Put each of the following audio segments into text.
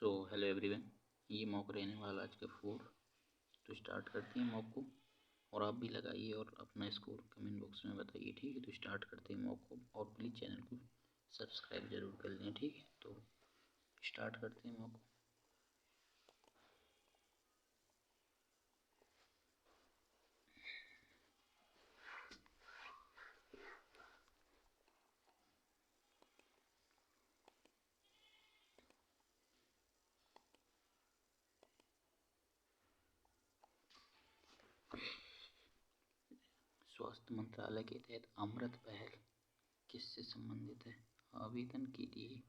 So hello everyone, ये mock रहने वाला आज का 4। तो स्टार्ट करते हैं मॉक को, और आप भी लगाइए और अपना स्कोर कमेंट बॉक्स में बताइए, ठीक है। तो स्टार्ट करते हैं मॉक को, और प्लीज़ चैनल को सब्सक्राइब जरूर कर लें, ठीक है। तो स्टार्ट करते हैं मॉक को। स्वास्थ्य मंत्रालय के तहत अमृत पहल किससे संबंधित है? आवेदन के लिए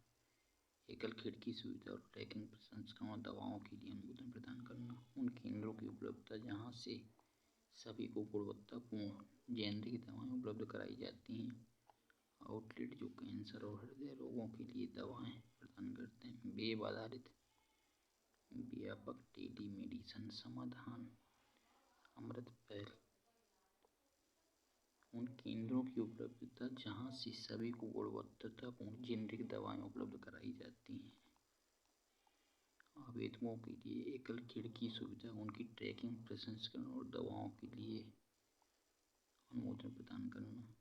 एकल खिड़की सुविधा और ट्रैकिंग प्रसंस्करण और दवाओं के लिए अनुमोदन प्रदान करना। उन केंद्रों की उपलब्धता जहां से सभी को गुणवत्तापूर्ण जेनरिक दवाएं उपलब्ध कराई जाती हैं। आउटलेट जो कैंसर और हृदय रोगों के लिए दवाएं प्रदान करते हैं। वेब आधारित व्यापक टेलीमेडिसिन समाधान। अमृत पहल उन केंद्रों की उपलब्धता जहां से सभी को गुणवत्तापूर्ण जेनरिक दवाएं उपलब्ध कराई जाती हैं। आवेदकों के लिए एकल खिड़की सुविधा, उनकी ट्रैकिंग प्रसंस्करण और दवाओं के लिए अनुमोदन प्रदान करना।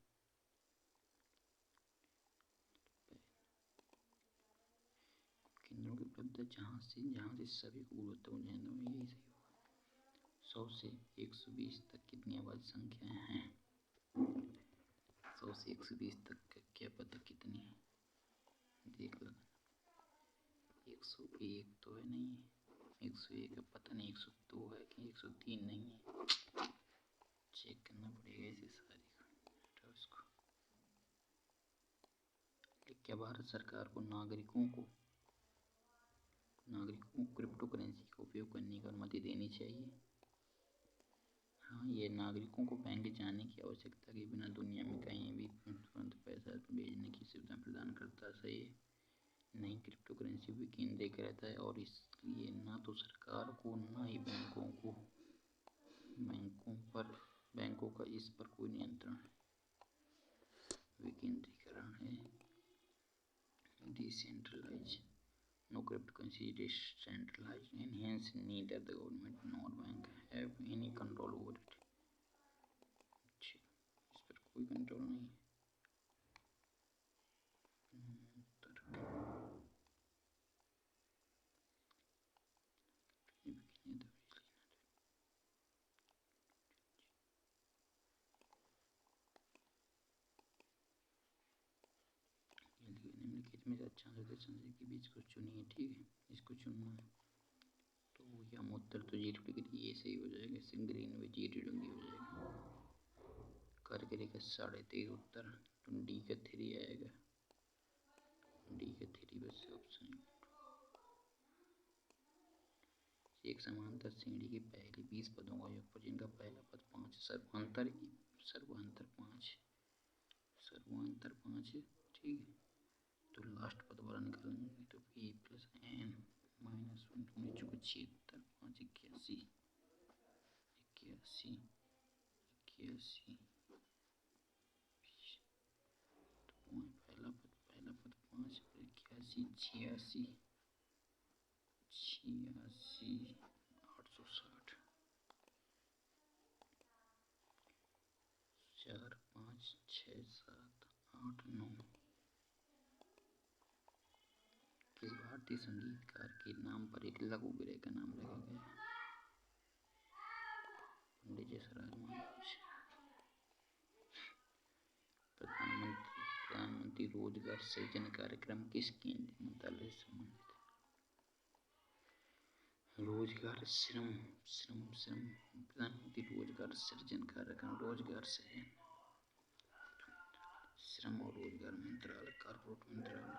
केंद्रों की उपलब्धता जहां से सभी को गुणवत्तापूर्ण जेनरिक, यही सही होगा। 100 से 120 तक कितनी आवाज संख्याएं हैं? 100 से 120 तक का क्या पता कितनी है, देख लो। 101 तो है नहीं है, 101 है, पता नहीं 102 है कि 103 नहीं है, चेक करना पड़ेगा इसे सारी को। उसको क्या भारत सरकार को नागरिकों को क्रिप्टो करेंसी का उपयोग करने की अनुमति देनी चाहिए? हाँ, ये नागरिकों को बैंक जाने की आवश्यकता के बिना दुनिया में कहीं भी तुरंत पैसा भेजने की सुविधा प्रदान करता है। सही है। नहीं, क्रिप्टो करेंसी भी केंद्रीकृत रहता है और इसलिए ना तो सरकार को ना ही बैंकों का इस पर कोई नियंत्रण है। विकेंद्रीकरण है। Decentralize No cryptocurrency is decentralized, and hence neither the government nor bank have any control over it. इस पर कोई कंट्रोल नहीं है। निम्नलिखित में अच्छा संजय के बीच कुछ चुनिए, ठीक है। इसको चुनना है तो यम उत्तर तो 0 डिग्री, ये सही हो जाएगा। इससे ग्रीन में 0 डिग्री हो जाएगा। करके का 3.5 उत्तर, तो डी का 3 आएगा। डी का 3 बस ऑप्शन। एक समांतर श्रेणी के पहले 20 पदों का योगफल जिनका पहला पद 5 सर्वांतर 5 है, ठीक है। तो लास्ट पद वाला निकालेंगे तो p प्लस n माइनस 1 76 5 81 81 81। तो पहला पद 5 81 86 86 860 4 5 6 7 8 9। किस भारतीय संगीतकार के नाम पर एक लघु गृह का नाम रखा गया है? पंडित जसराज महाराज। प्रधानमंत्री रोजगार सृजन कार्यक्रम किस केंद्रीय मंत्रालय से संबंधित है? रोजगार श्रम प्रधानमंत्री रोजगार सृजन कार्यक्रम, रोजगार सृजन श्रम और रोजगार मंत्रालय, कारपोरेट मंत्रालय।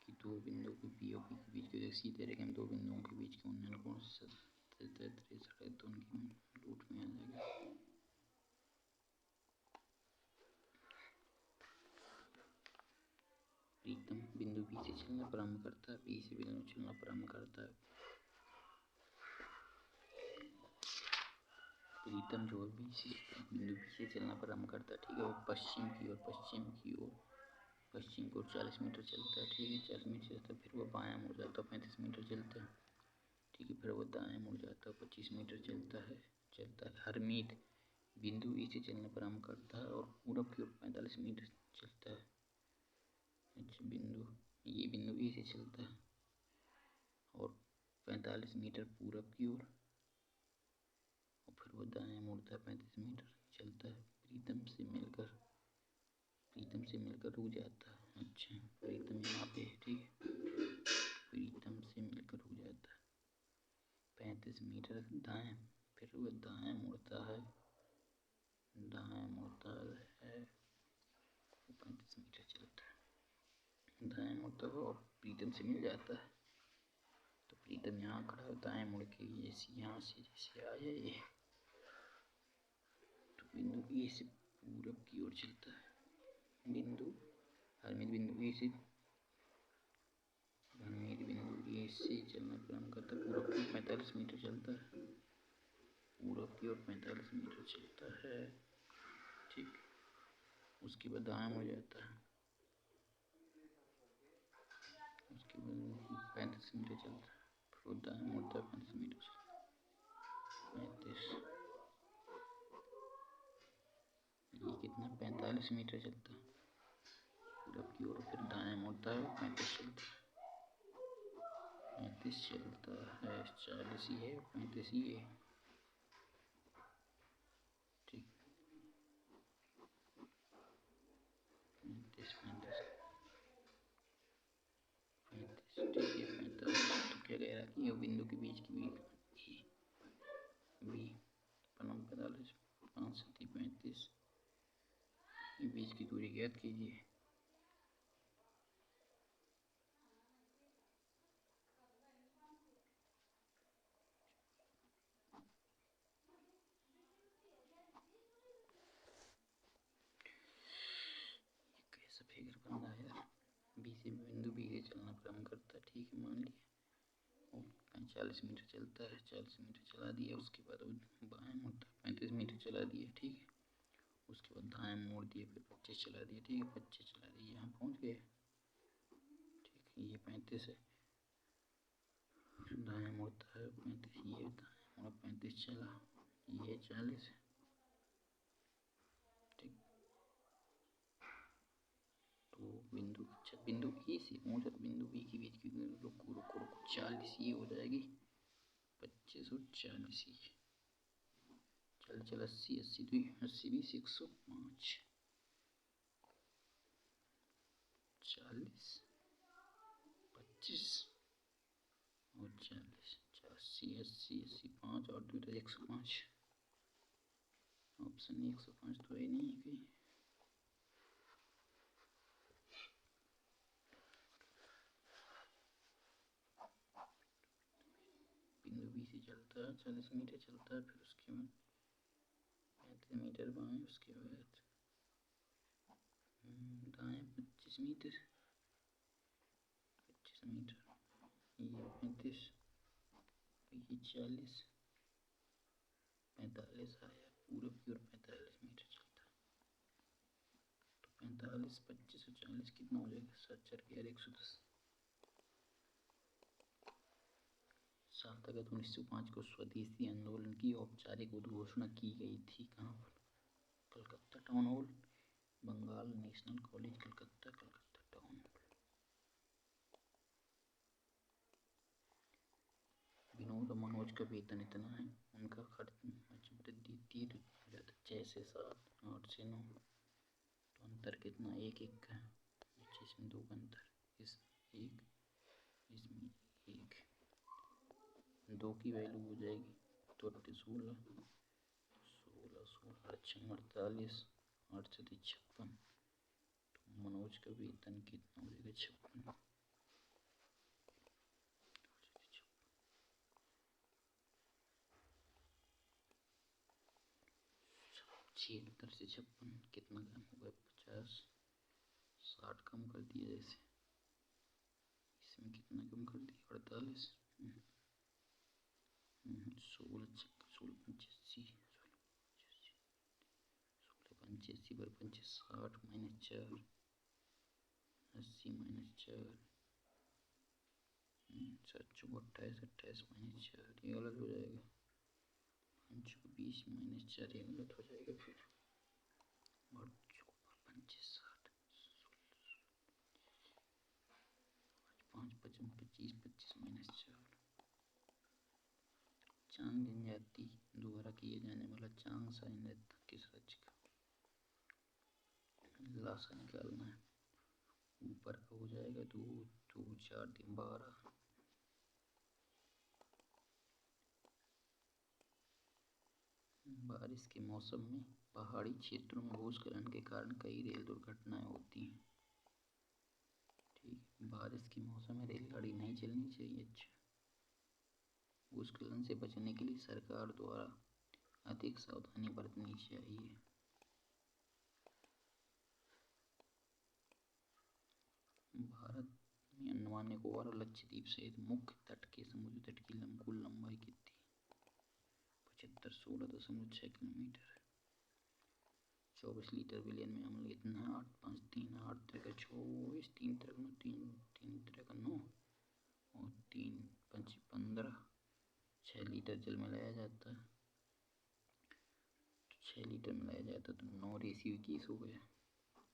कि दो बिंदुओं के पीओपी के बीच की सीधे रेखा में दो बिंदुओं के बीच के उन्नयन कोण 63 तो उनकी रूट में आ जाएगा। प्रीतम बिंदु बी से चलना प्रारंभ करता है, बी से बिंदु चलना प्रारंभ करता है। प्रीतम जो है बिंदु बी से चलना प्रारंभ करता है, ठीक है। वो पश्चिम की ओर 40 मीटर चलता है, ठीक है। 40 मीटर चलता है, फिर वो बायां मुड़ जाता है, 35 मीटर चलता है, ठीक है। फिर वो दाएं मुड़ जाता है, 25 मीटर चलता है। हरमीत बिंदु ई से चलना प्रारंभ करता है और पूरब की ओर 45 मीटर चलता है। अच्छा, बिंदु ई से चलता है और 45 मीटर पूरब की ओर, और फिर वो दाएं मुड़ता है, 35 मीटर चलता है। प्रीतम से मिलकर रुक जाता है। अच्छा, प्रीतम यहाँ पे है, ठीक है। प्रीतम से मिलकर रुक जाता है 35 मीटर दाएं, फिर वो दाएं मुड़ता है 35 मीटर चलता है, दाएं मुड़ता है और प्रीतम से मिल जाता है। तो प्रीतम यहाँ खड़ा है, दाएं मुड़ के यहाँ से जैसे आया ये, तो बिंदु ए से पूरब की ओर चलता है। हरमीत बिंदु ए से चलना प्रारंभ करता है, पूरब की 45 मीटर चलता है, पूरब की ओर 45 मीटर चलता है, ठीक। उसके बाद दाएं मुड़ जाता है, उसके बाद 35 मीटर चलता है, फिर दाएं मुड़ता है, 35 मीटर 35, ये कितना 45 मीटर चलता है पूरब की ओर, फिर दाएं मुड़ता है, 35 चलता है, 40 ही है, 35 ही है, ठीक। 35 ठीक है। 45 तो क्या कह रहा है कि बिंदु के बीच की बी 45 5 7 35 के बीच की दूरी ज्ञात कीजिए। कैसा फिगर बन रहा है यार। बिंदु बी से चलना प्रारंभ करता है, ठीक है, मान लिया। और 40 मीटर चलता है, 40 मीटर चला दिया, उसके बाद वो बाएं मुड़ता है, 35 मीटर चला दिया, ठीक है। उसके बाद दाएं मोड़ दिए, फिर 25 चला दिया, ठीक है। 25 चला दिए, यहाँ पहुँच गए, ठीक है। ये 35 है, दाएं मुड़ता है 35, ये दाएं मुड़ा 35 चला, ये 40 है, ठीक। तो बिंदु ए से पहुँच और बिंदु बी के बीच की दूरी, रुको 40 ये हो जाएगी, 25 और 40 ये, चल 80 80 20 105, 40 25 और 40, 80 80 5 और 2 105, ऑप्शन 105 तो है नहीं कहीं। बिंदु बी से चलता है, 40 मीटर चलता है, फिर उसके बाद 35 मीटर बाएं, उसके बाद दाएं 25 मीटर, ये 35, ये 40, 45 आया, पूरब की ओर 45 मीटर चलता है, तो 45 25 और 40 कितना हो जाएगा, 7 4 110। साल तक 1905 को स्वदेशी आंदोलन की औपचारिक उद्घोषणा की गई थी, कहाँ पर? Calcutta town hall, Bengal national college Calcutta, Calcutta town hall. Vinod और मनोज का वेतन इतना है, उनका खर्च वृद्धि 3 हो जाता है, 6 से 7, 8 से 9, तो अंतर कितना, 1 1 का, इसमें 2 का अंतर, इस 1 इसमें 1, 2 की वैल्यू हो जाएगी, तो 16 16 16 48, 8 से 56, तो मनोज का वेतन कितना हो जाएगा, 56, 76 से 56 कितना कम होगा, 50, 60 कम कर दिया, जैसे इसमें कितना कम कर दिया, 48, 16 16 85, 85 पर 25 60 माइनस 4 80 माइनस 4 7 चौक 28 28 माइनस 4 ये गलत हो जाएगा। 5 चौक 20 माइनस 4 ये गलत हो जाएगा। फिर 25 60 5 55 25 25 माइनस 4 चांग जनजाति द्वारा किए जाने वाला चांग साई नृत्य किस राज्य का? लासा निकालना है। ऊपर का हो जाएगा 2 2 4 3 12। बारिश के मौसम में पहाड़ी क्षेत्रों में भूस्खलन के कारण कई रेल दुर्घटनाएं होती हैं। ठीक, बारिश के मौसम में रेलगाड़ी नहीं चलनी चाहिए। अच्छा, भूस्खलन से बचने के लिए सरकार द्वारा अधिक सावधानी बरतनी चाहिए। भारत में अंडमान निकोबार और लक्षद्वीप सहित मुख्य तट के समुद्री तट की कुल लंबाई कितनी? 75 16.6 किलोमीटर। 24 लीटर बिलियन में अम्ल कितना है? 8 5 3 8 3 24 3 3 3 3 3 9 और 3 5 15। 6 लीटर जल मिलाया जाता है। 6 लीटर मिलाया जाता तो 9 रेशियो 21 हो गया।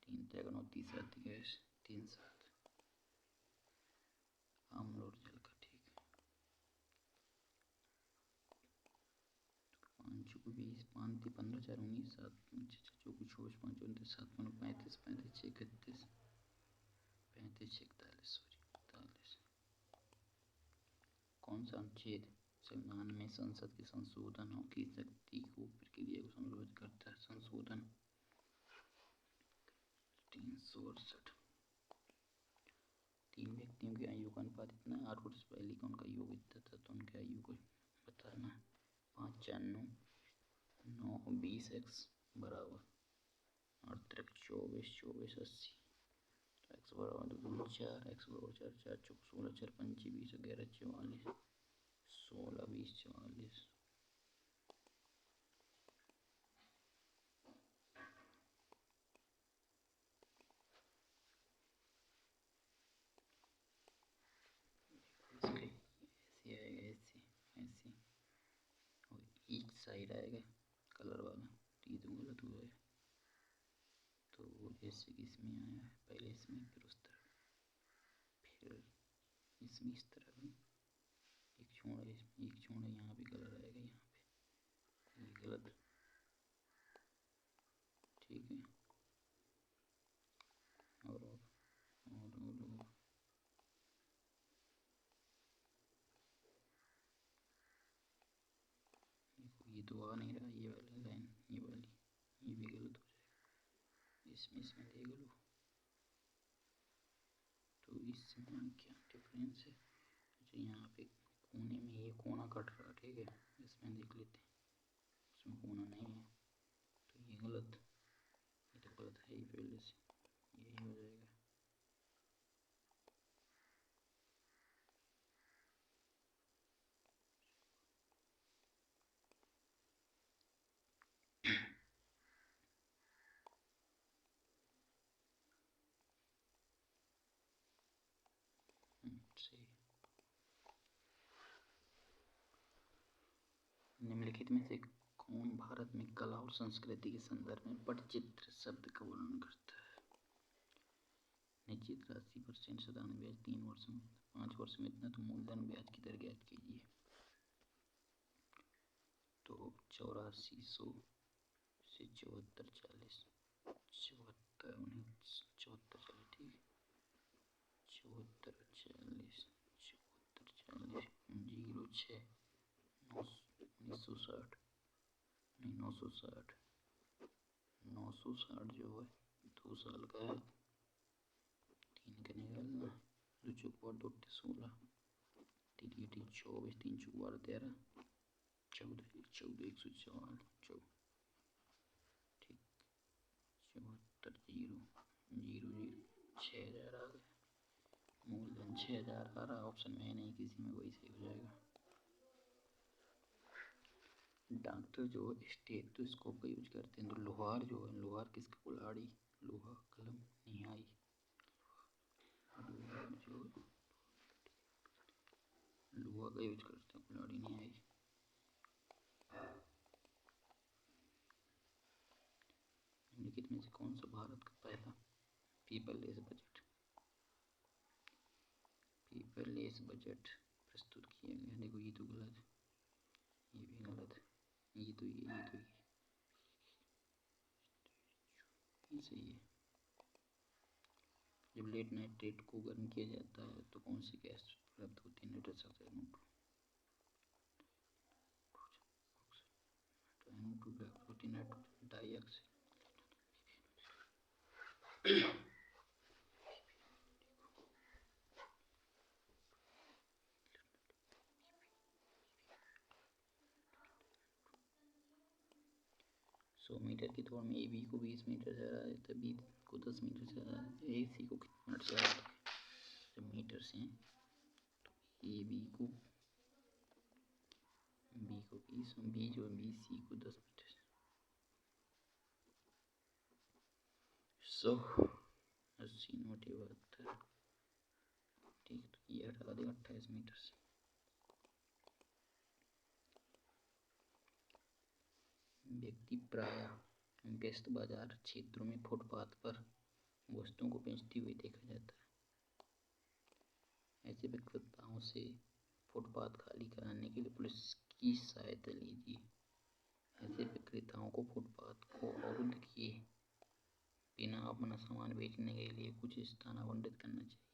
3 3 9 30 7 गैस 3 7 अम्ल और जल का। ठीक है। 5 चौक 20 5 3 15 4 19 7 5 6 चौक 24 5 29 7 35 35 6 31 35 41 सॉरी 41। कौन सा अनुच्छेद संविधान में संसद के संशोधनों की शक्ति को प्रक्रिया को संदर्भित करता है? संशोधन 368। 3 व्यक्तियों की आयु का अनुपात इतना है। 8 वर्ष पहले का उनका योग इतना था तो उनकी आयु को बताना है। 5 4 9 9 20 x बराबर 8 3 24 24 80 x बराबर 2 4 x बराबर 4 4 चौक 16 4 5 20 11 44 16 20 44। ऐसे आएगा ऐसे ऐसे और ईच साइड आएगा कलर वाला तो ये तो गलत हो जाएगा। तो ऐसे इसमें आया है पहले इसमें फिर उस तरफ फिर इसमें इस तरफ एक छोड़ है इसमें एक छोड़ है यहाँ पे कलर आएगा यहाँ पे ये गलत। ठीक है। और देखो ये तो आ नहीं रहा ये वाली लाइन ये वाली ये भी गलत हो जाएगा। इसमें देख लो तो इसमें क्या डिफरेंस है? अच्छा यहाँ पे कोने में ये कोना कट रहा। ठीक है, इसमें देख लेते हैं इसमें कोना नहीं है तो ये गलत। ये तो गलत है ही पहले से यही हो जाएगा। सही। निम्नलिखित में से कौन भारत में कला और संस्कृति के संदर्भ में पटचित्र शब्द का वर्णन करता है? निश्चित राशि पर साधारण ब्याज 3 वर्ष में 5 वर्ष में इतना तो मूलधन ब्याज की दर ज्ञात कीजिए। तो 8400 से 74 40 74 74 40 ठीक है 74 40 74 40 06 1960 नहीं 960 960 जो है 2 साल का है। 3 का निकालना 2 चौक 2 16 3 24 3 चौक 12 13 14 14 144 ठीक 74 0 0 0 6000 आ गया। मूलधन 6000 आ रहा ऑप्शन में है नहीं किसी में वही सही हो जाएगा। डॉक्टर जो स्टेथोस्कोप का यूज करते हैं। तो लोहार जो है, लोहार किसका, कुल्हाड़ी, लोहा कलम निहाई, जो लोहा का यूज करते हैं, कुल्हाड़ी निहाई। निम्नलिखित में से कौन सा भारत का पहला पेपरलेस बजट प्रस्तुत किया गया? देखो ये तो गलत है, ये भी गलत है, ये तो ये सही है। जब लेड नाइट्रेट को गर्म किया जाता है तो कौन सी गैस प्राप्त होती है? Nitrous oxide, NO2 black protein, nitrogen dioxide. सौ मीटर की दौड़ में AB को 20 मीटर से हरा जाता है, B को 10 मीटर से हरा जाता है, AC को कितने मिनट से हरा जाता है? जब मीटर से हैं तो AB को, B को 20, B जो है BC को 10 मीटर से 180 नोट 72, ठीक है। तो ये हटा देगा 28 मीटर से। व्यक्ति प्रायः व्यस्त बाजार क्षेत्रों में फुटपाथ पर वस्तुओं को बेचते हुए देखा जाता है। ऐसे विक्रेताओं से फुटपाथ खाली कराने के लिए पुलिस की सहायता लीजिए। ऐसे विक्रेताओं को फुटपाथ को अवरुद्ध किए बिना अपना सामान बेचने के लिए कुछ स्थान आवंटित करना चाहिए।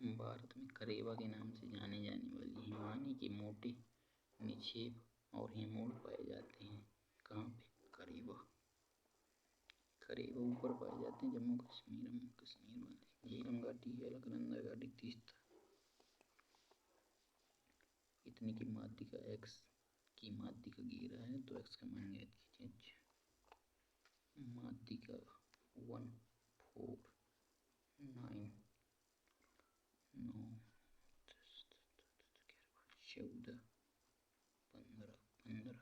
भारत में करेवा के नाम से जाने जाने वाली हिमानी के मोटे निक्षेप और हिमोड़ पाए जाते हैं। कहाँ पे? करेवा ऊपर पाए जाते हैं जम्मू कश्मीर में। झीरम घाटी, अलकनंदा घाटी, तीस्ता। इतने की माध्यिका x की माध्यिका घेरा है तो x का मान ज्ञात कीजिए। माध्यिका 1 4 9 9 10 14 15 15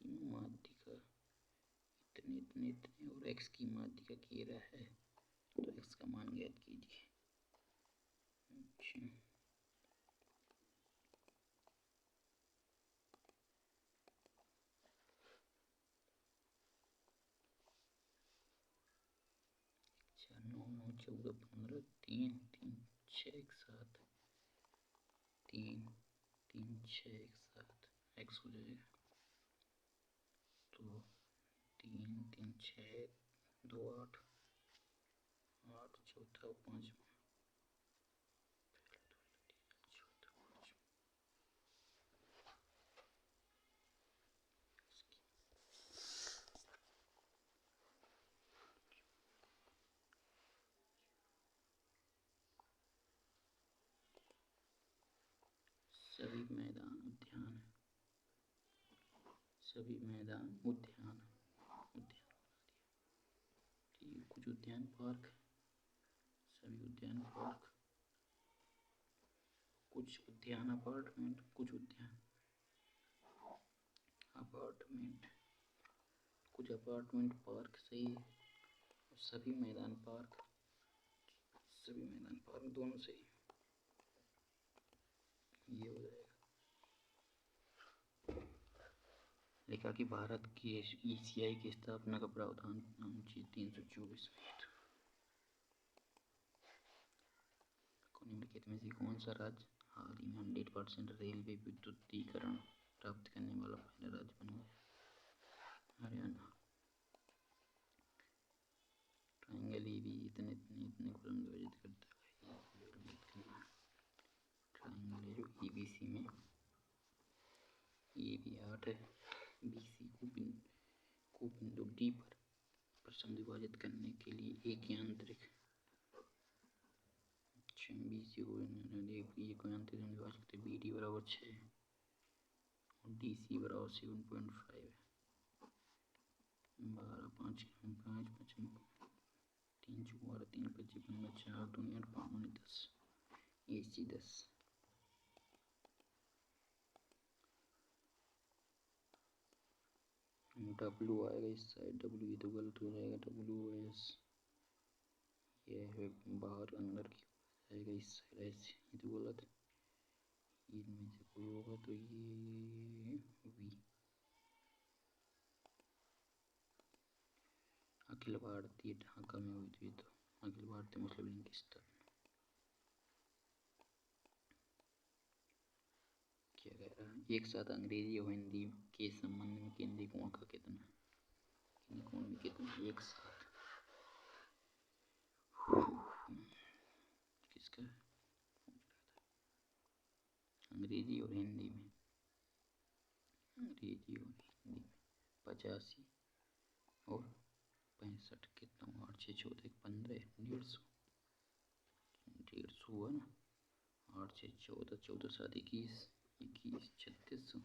की माध्यिका इतने और x की माध्यिका घेरा है तो x का मान ज्ञात कीजिए। अच्छा, अच्छा 9 9 14 15 3 3 6 1 7 3 3 6 1 7 x हो जाएगा तो 3 3 6 2 8 8 चौथा 5 सभी मैदान उद्यान ठीक, कुछ उद्यान पार्क, सभी उद्यान पार्क, कुछ उद्यान अपार्टमेंट, कुछ उद्यान अपार्टमेंट, कुछ अपार्टमेंट पार्क सही है। सभी मैदान पार्क दोनों सही, ये हो जाएगा। लिखा कि भारत की ECI की स्थापना का प्रावधान अनुच्छेद 324 में। निम्नलिखित में से कौन सा राज्य हाल ही में 100% रेलवे विद्युतीकरण प्राप्त करने वाला पहला राज्य बन गया? हरियाणा। ट्राइंगल ए बी इतने इतने इतने कॉलम विभाजित करता है। ट्राइंगल है जो ए बी सी में, ए बी 8 है, बी सी को बिंदु डी पर समविभाजित करने के लिए एक यांत्रिक बी सी को यांत्रिक समविभाजित करते बी डी बराबर 6 और डी सी बराबर 7.5 है। 12 5 5 5 3 4 3 25 15 4 2 8 5 10 ए सी 10। डब्लू आएगा इस साइड, डब्लू ये तो गलत हो जाएगा, डब्लू एस ये है बाहर अंदर की आएगा इस साइड ऐसे, ये तो गलत। इनमें से कोई होगा तो ये वी। अखिल भारतीय ढाका में हुई थी, तो अखिल भारतीय मुस्लिम लीग की स्थापना। क्या कह रहा है, एक साथ अंग्रेजी और हिंदी के संबंध में केंद्रीय कोण का कितना, केंद्रीय कोण में कितना एक साथ किसका, अंग्रेजी और हिंदी में, अंग्रेजी और हिंदी में 85 और 65 कितना, 8 6 14 15 150 हुआ ना, 8 6 14 14 7 21 21 3600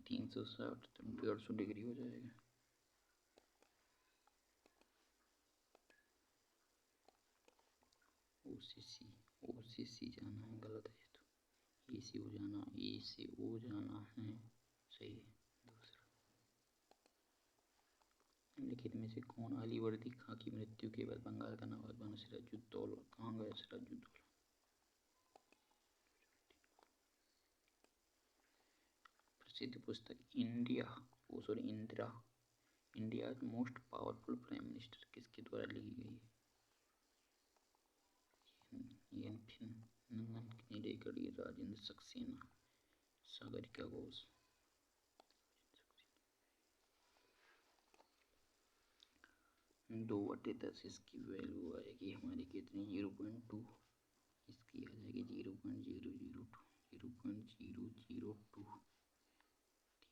360 तो 150 डिग्री हो जाएगा। ओसीसी जाना है, गलत है तो ए से ओ जाना, ए से ओ जाना है, सही है। दूसरा, लिखित में से कौन अलीवर्दी खां की मृत्यु के बाद बंगाल का नवाब बना? सिराजुद्दौला। कहाँ गया सिराजुद्दौला? प्रसिद्ध पुस्तक India most powerful prime minister किसके द्वारा लिखी गई है? N fin, Nandan Nilekani, Rajendra Saxena, Sagarika Ghosh. 2/10 इसकी वैल्यू आएगी हमारी कितनी, 0.2। इसकी आ जाएगी 0.002, 0.002।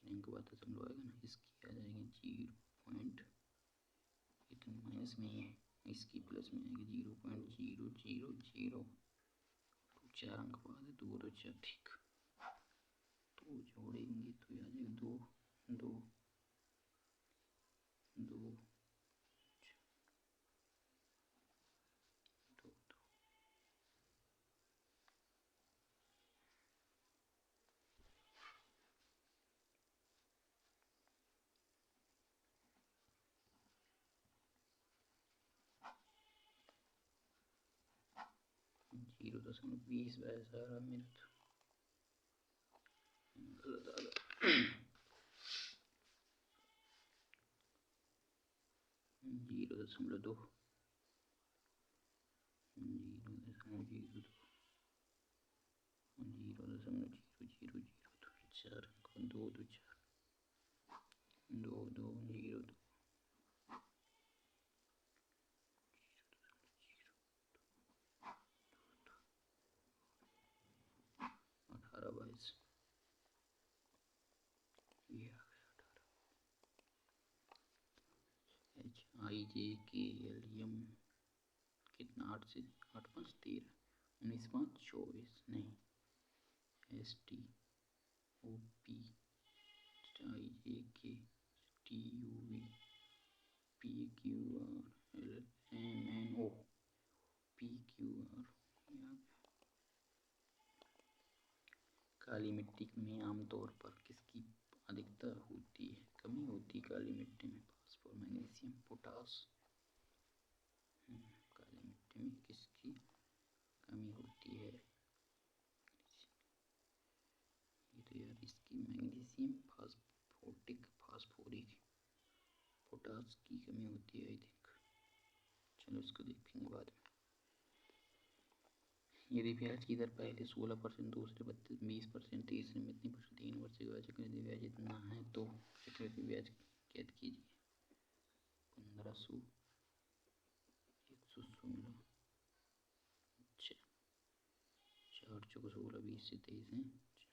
3 अंक बाद दशमलव आएगा ना, इसकी आ जाएगी 0. इतनी माइनस में है, इसकी प्लस में आएगी 0.000। 4 अंक बाद है, 2 2 4 ठीक, तो जोड़ेंगे तो आ जाएगा 2 2 2 2 2। 0.20 वैसा रहा मेरा तो गलत आ गया। 0.2 0.002 4 2 2 4 2 2 0 2 18 22 ये आ गया 18। HIJKLM कितना, 8 से 8 5 13 19 5 24 नहीं, STOP IJK TUV PQR LMNO PQR। काली मिट्टी में आमतौर पर किसकी अधिकता होती है, कमी होती है काली मिट्टी में? Phosphorus, magnesium, potash. काली मिट्टी में किसकी कमी होती है? ये तो यार इसकी मैग्नीशियम, फास्फोरिक, पोटास की कमी होती है आई थिंक। चलो इसको देखेंगे बाद में। यदि ब्याज की दर पहले 16%, दूसरे 20%, तीसरे में इतनी % 3 वर्ष के बाद चक्रवृद्धि ब्याज इतना है तो चक्रवृद्धि ब्याज कैद कीजिए। 1500 16। अच्छा, 4 चौको 16, 20 से 23 है,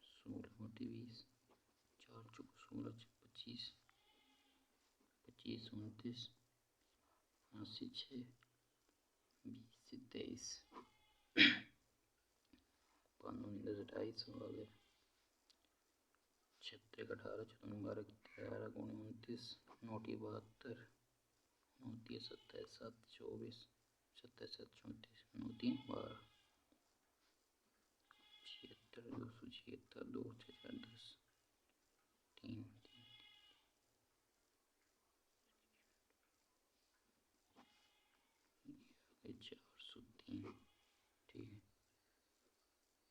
16 बटे 20, 4 चौको 16, 25, 25 29, 5 से 6, 20 से 23, 5 10 28 हो गया, 36 18, 14 12 13 गुणे 29, 9 72, 9 27 7 24, 27 7 34, 9 3 12, 76 276, 2 6 4 10, 3 403। ठीक है,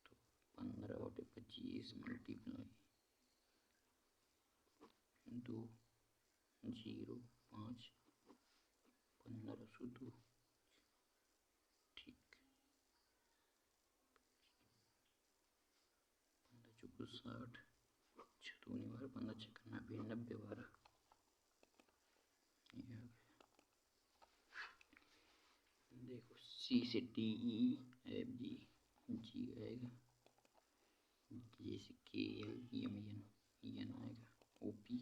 तो 15 बटे 25 मल्टीप्लाई 2 0 5 1502। ठीक, 15 चौको 60, 6 दूनी 12, 15 छक्का 90, 90 12। देखो सी से डी ई एफ जी, जी आएगा, जे से के एल एम एन, एन आएगा, ओ पी।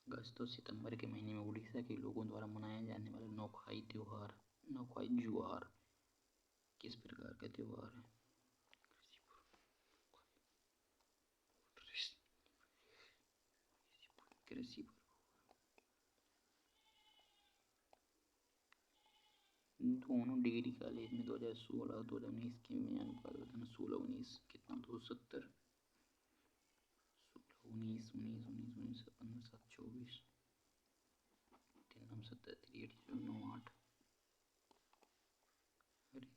अगस्त और सितंबर के महीने में उड़ीसा के लोगों द्वारा मनाया जाने वाला नौखाई त्योहार, नौखाई जुआर किस प्रकार का त्योहार है? कृषि पर्व। दोनों डिग्री कॉलेज में 2016 2019 के में अनुपात बताना। 16 19 कितना, 270, 16 19 19 19 19 15 7 24, 3 7 3 8 9 8। अरे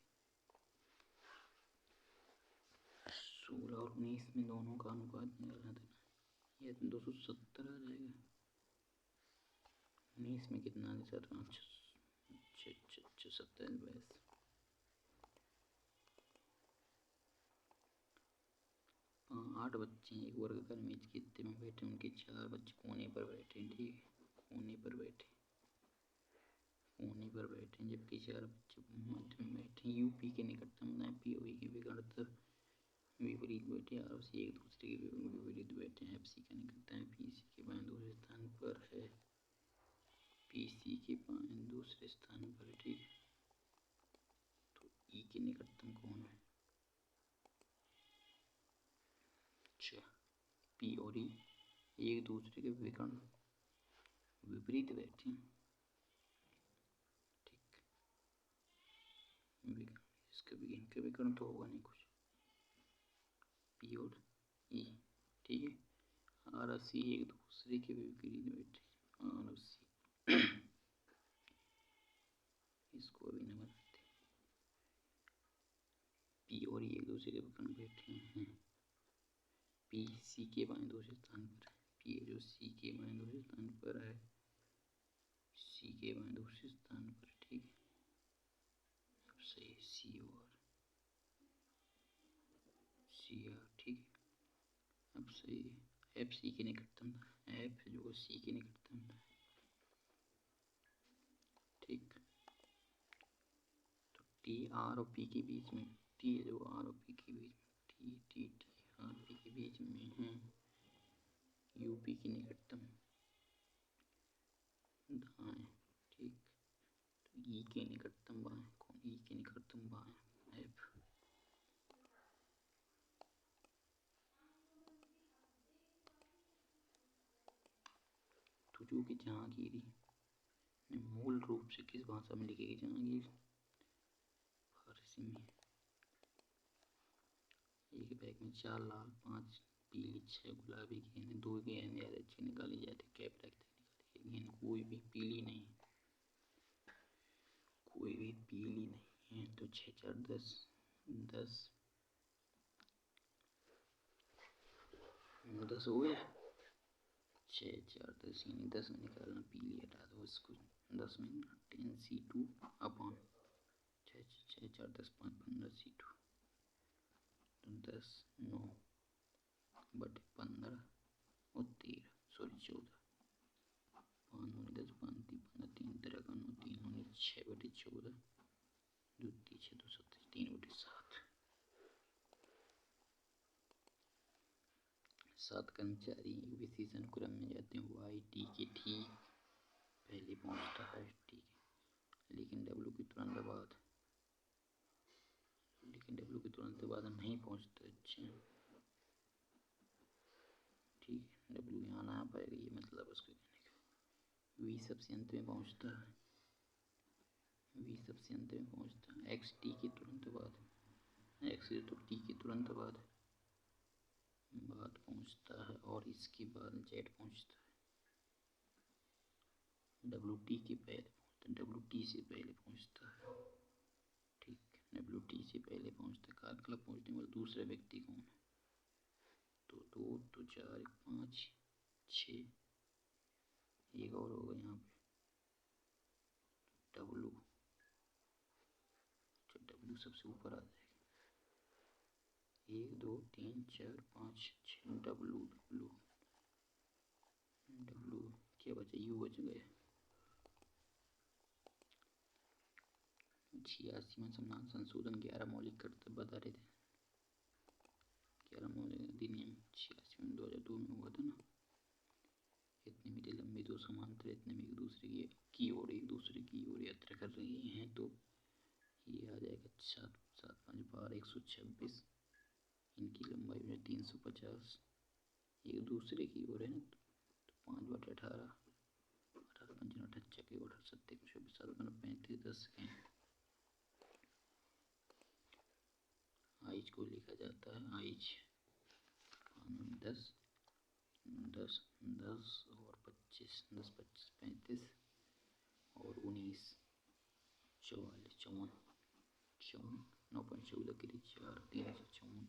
16 और 19 में दोनों का अनुपात निकालना था, ये 270 आ जाएगा। 19 में कितना है सर? 27 22। 8 बच्चे एक वर्ग का मेज के इतने में बैठे, उनके 4 बच्चे कोने पर बैठे। ठीक है, कोने पर बैठे, कोने पर बैठे, जबकि 4 बच्चे मध्य में बैठे। यूपी के निकटतम बनाए, पीओवी के विकटतम विपरीत बैठे, आर सी एक दूसरे के विपरीत बैठे। एफ सी का निकटतम है, पी सी के बाएं दूसरे स्थान पर है, पी सी के बाएं दूसरे स्थान पर। ठीक है, तो ई के निकटतम कौन है? अच्छा, पी और ई एक दूसरे के विपरीत बैठे। ठीक, इसका भी इनका विकर्ण तो होगा नहीं कुछ, पी और ई। ठीक है, आर और सी एक दूसरे के विपरीत बैठे, आर और सी। इसको अभी न बनाते। पी और ई एक दूसरे के विकर्ण बैठे हैं, पी सी के बाएं दूसरे स्थान पर है, पी जो सी के बाएं दूसरे स्थान पर है, सी के बाएं दूसरे स्थान पर। ठीक है, अब सही सी और सी आर। ठीक है, अब सही एफ सी के निकटतम था, एफ जो सी के निकटतम था। ठीक, तो टी आर और पी के बीच में, टी जो आर और पी के बीच में, T T T R P के बीच में है, यूपी के निकटतम दाएं। ठीक, तो ई के निकटतम बाएं कौन? ई के निकटतम बाएं एफ। तो जो कि जहांगीरी ने मूल रूप से किस भाषा में लिखी गई? जहांगीर फारसी में। एक बैग में 4 लाल, 5 पीली, 6 गुलाबी गेंद, 2 गेंद या अच्छी निकाली जाती, कैप रखते निकाली गई गेंद कोई भी पीली नहीं, कोई भी पीली नहीं है। तो 6 4 10 10 10 हो गया। 6 4 10 यानी 10 में निकालना, पीली हटा दो इसको, 10 में 10 C2 अपॉन 6 6 4 10 5 15 C2, तो 10 9 बटे 15 और 13, सॉरी 14, 5 9 10 5 3 15 3 तरह का 9 3 19 6/14 2 3 6 2 7 3/7। 7 कर्मचारी एक विशेष अनुक्रम में जाते हैं। वाई टी के ठीक पहले पहुंचता है, ठीक है, लेकिन डब्ल्यू के तुरंत बाद नहीं पहुंचता। अच्छा ठीक है, डब्ल्यू यहाँ ना आ पाएगा, ये मतलब उसको कहने का। वी सबसे अंत में पहुंचता है, एक्स टी के तुरंत बाद, एक्स तो टी के तुरंत बाद पहुंचता है, और इसके बाद जेड पहुंचता है। डब्ल्यू टी के पहले पहुंचता है, डब्ल्यू टी से पहले पहुंचता है, ठीक, डब्ल्यू टी से पहले पहुंचता है। कार क्लब पहुंचने वाला दूसरा व्यक्ति कौन है? तो 2 तो 4 5 6, एक और होगा यहाँ पे डब्ल्यू, तो डब्ल्यू सबसे ऊपर आ जाएगा। 1 2 3 4 5 6 डब्ल्यू डब्ल्यू डब्ल्यू क्या बचा? यू बच गया। 86वां संविधान संशोधन 11 मौलिक कर्तव्य बता रहे थे। 11 मौलिक अधिनियम 86 में 2002 में हुआ था ना। इतने मीटर लंबे दो समांतर इतने में एक दूसरे की ओर यात्रा कर रही हैं, तो ये आ जाएगा 7 7 5 12 126। इनकी लंबाई में 350, एक दूसरे की ओर है ना, तो 5/18 18 5 28 के 18 7 7 35 10 है। आइज को लिखा जाता है आइज 10 10 10 और 25 10 25 35 और 19 44 54 54 9.14 के लिए 4 3 54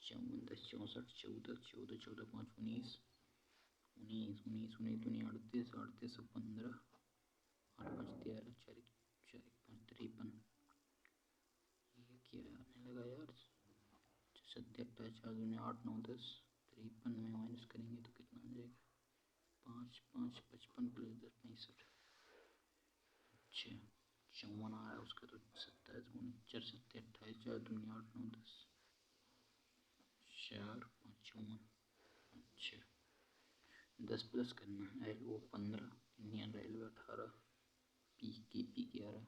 54 10 64 14 14 14 5 19 19 19 19 दुनिया 38 38 15 8 5 13 4 4 5 53। ये क्या आने लगा यार? 7 28 4 दुनिया 8 9 10 53 में माइनस करेंगे तो कितना आ जाएगा? 5 5 55 प्लस 10 65। अच्छा 54 आ रहा है उसका, तो 27 4 7 28 4 दुनिया 8 9 10 4 5 54। अच्छा 10 प्लस करना है। L O 15, Indian railway 18, P K P 11,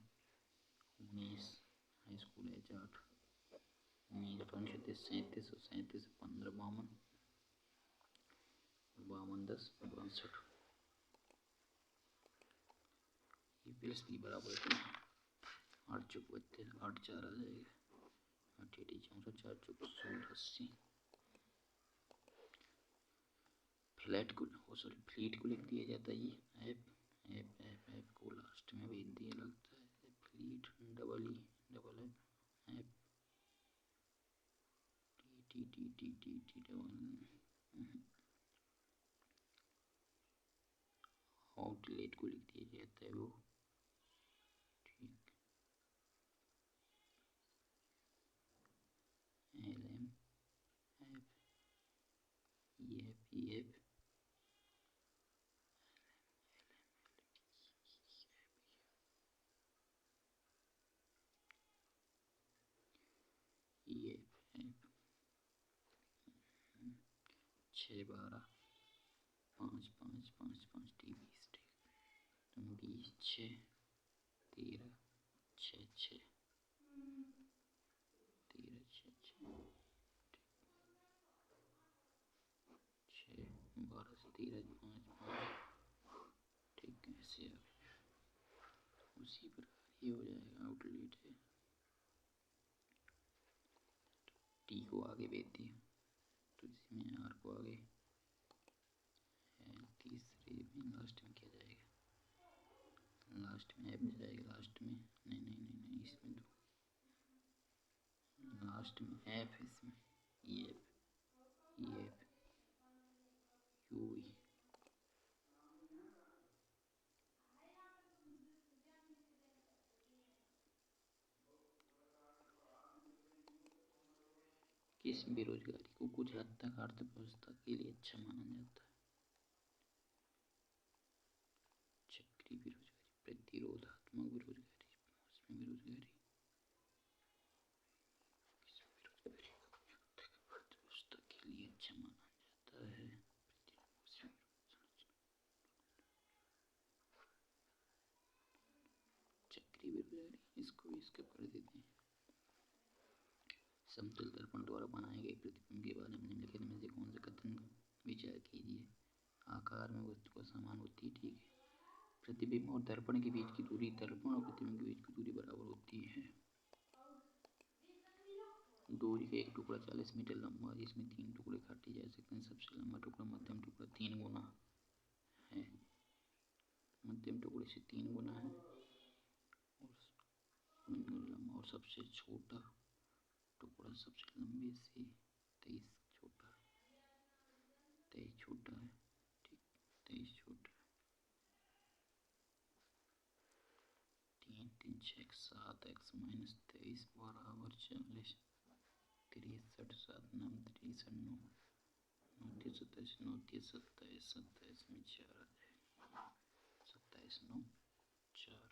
19, high school H 8, 19 37 37 37 15 52 52 10 62। ये प्लस भी बराबर है 8 चौक 32 8 4 आ जाएगा 8 8 64 4 चौक 16 80। फ्लैट को फ्लीट को लिख दिया जाता है। ये एफ को लास्ट में भेज दिया लगता है। Fleet double F T T T T T double outlet को लिख दिया जाता है वो, ठीक। L M F E F E F 6 12 5 5 5 5 T 20 ठीक 20 6 13 6 6 13 6 6 6 12 से 13 5 5 ठीक है। ऐसे उसी प्रकार ये हो जाएगा आउटलेट है। टी को आगे भेज दिया तो इसमें आर को आगे तीसरे में लास्ट में क्या जाएगा? लास्ट में एफ जाएगा लास्ट में नहीं इसमें तो लास्ट में एफ, इसमें ई एफ यू ई। किस बेरोजगारी को कुछ हद तक अर्थव्यवस्था के लिए अच्छा माना जाता है? चक्री बेरोजगारी। प्रतिरोधात्मक बेरोजगारी, मौसमी बेरोजगारी, अर्थव्यवस्था के लिए अच्छा माना जाता है। चक्रीय बेरोजगारी, इसको भी इसके कर देते हैं। समतल दर्पण द्वारा बनाए गए प्रतिबिंब के बारे में निम्नलिखित में से कौन सा कथन विचार कीजिए। आकार में वस्तु का समान होती है, ठीक है। प्रतिबिंब और दर्पण के बीच की दूरी, दर्पण और प्रतिबिंब के बीच की दूरी बराबर होती है। दूरी का एक टुकड़ा 40 मीटर लंबा, जिसमें 3 टुकड़े काटे जा सकते हैं। सबसे लंबा टुकड़ा मध्यम टुकड़ा 3 गुना है, मध्यम टुकड़े से 3 गुना है, और सबसे छोटा टुकड़ा सबसे लंबे से 23 छोटा है, 23 छोटा है, ठीक, 23 छोटा है। 3 3 6 7 x माइनस 23 बराबर 40, 63 7 9 63 9 9 27 9 27 27 में 4 आ जाएगा, 27 9 4।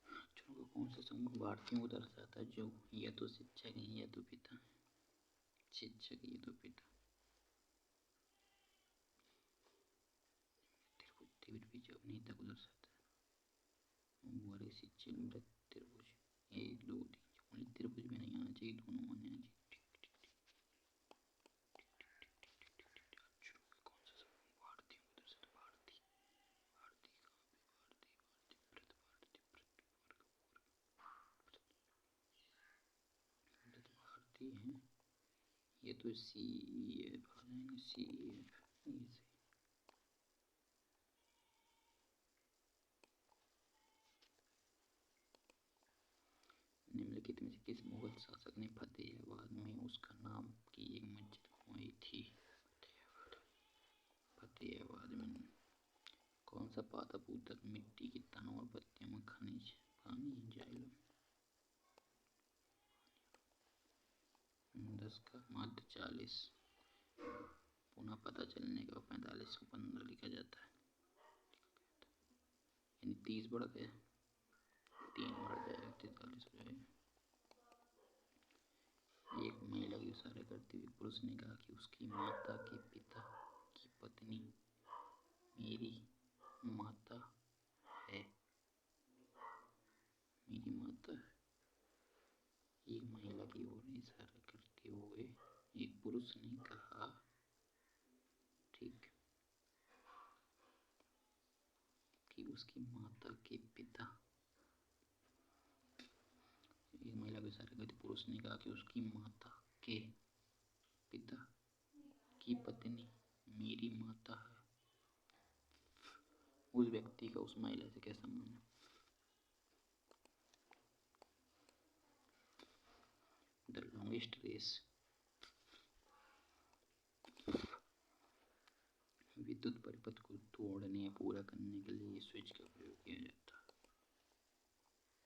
अक्षरों का कौन सा समूह भारतीयों को दर्शाता है, जो या तो शिक्षक है या तो पिता, शिक्षक या तो पिता। त्रिभुज अभिनेता को दर्शाता है, वर्ग शिक्षक मृत त्रिभुज, 1 2 3 त्रिभुज में नहीं आना चाहिए, दोनों आने चाहिए। हैं ये तो सी एफ आ जाएंगे, सी एफ ये सही। निम्नलिखित में से किस मुगल शासक ने फतेहाबाद में उसका नाम की एक मस्जिद बनवाई थी। फतेहाबाद में कौन सा पादप ऊतक मिट्टी की तनों और पत्तियों में खनिज पानी जाइलम। 10 का मध्य 40, पुनः पता चलने का 45 को 15 लिखा जाता है, यानी 30 बढ़ गया, 3 बढ़ जाएगा, 43 हो जाएगा। एक महिला की इशारा करते हुए पुरुष ने कहा कि उसकी माता के पिता की पत्नी मेरी माता है, मेरी माता है। एक महिला की ओर इशारा करते हुए एक पुरुष ने कहा, ठीक, कि उसकी माता के पिता, एक महिला को इशारा करते पुरुष ने कहा कि उसकी माता के पिता की पत्नी मेरी माता है। उस व्यक्ति का उस महिला से क्या संबंध है। द लॉन्गेस्ट रेस, विद्युत परिपथ को तोड़ने या पूरा करने के लिए स्विच का प्रयोग किया जाता है।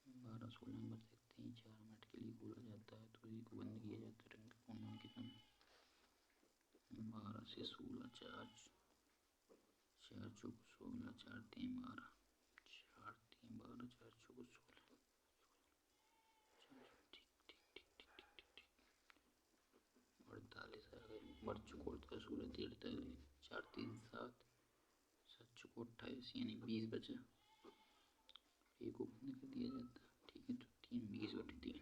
12 16 बज सकते हैं, 4 मिनट के लिए खोला जाता है तो इसी को बंद किया जाता है। पूर्णांक कितना, 12 से 16, 4 4 चौक 16, 4 3 12, 4 3 12, 4 चौक 16, ठीक ठीक ठीक ठीक ठीक ठीक, 48 आ गए, बढ़ चुका 16 43, 4 3 7, 7 चौक 28, यानी 20 बचा, एक को बंद कर दिया जाता है, ठीक है। तो 3 20/3।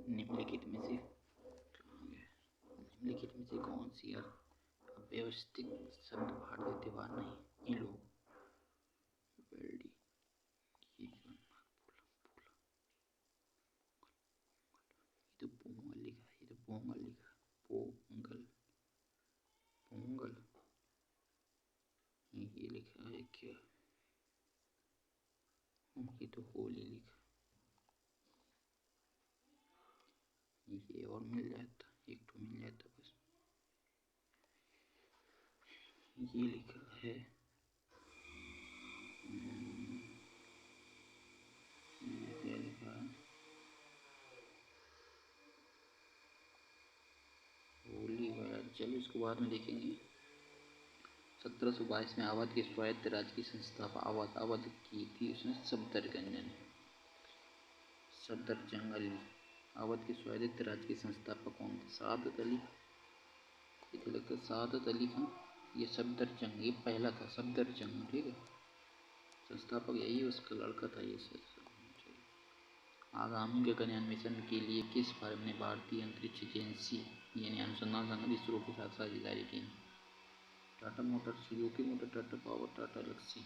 निम्नलिखित में से कौन नेटवर्क निम्नलिखित में से कौन सी अव्यवस्थित शब्द भारतीय त्योहार नहीं। ये लोग बेल्डी, ये तो पोंगल लिखा है, ये तो लिखा है क्या? ये तो होल ही लिखा, ये और मिल जाता, एक तो मिल जाता बस। ये लिखा है ये क्या लिखा है? होली वाला, चलो इसको बाद में देखेंगे। 1722 में अवध के स्वायत्त राज्य की संस्थापना अवध की थी उसने सफदरजंग। सफदरजंग अली अवध के स्वायत्त राज्य के संस्थापक कौन थे? सादत अली। इसे लगता है सादत अली खान। ये सफदरजंग, ये पहला था सफदरजंग, ठीक है। संस्थापक यही उसका लड़का था ये सर। आगामी गगनयान मिशन के लिए किस फर्म ने भारतीय अंतरिक्ष एजेंसी यानी अनुसंधान संगठन इसरो के साथ साझेदारी की? Tata Motors, Suzuki motor, Tata power, Tata Elxsi.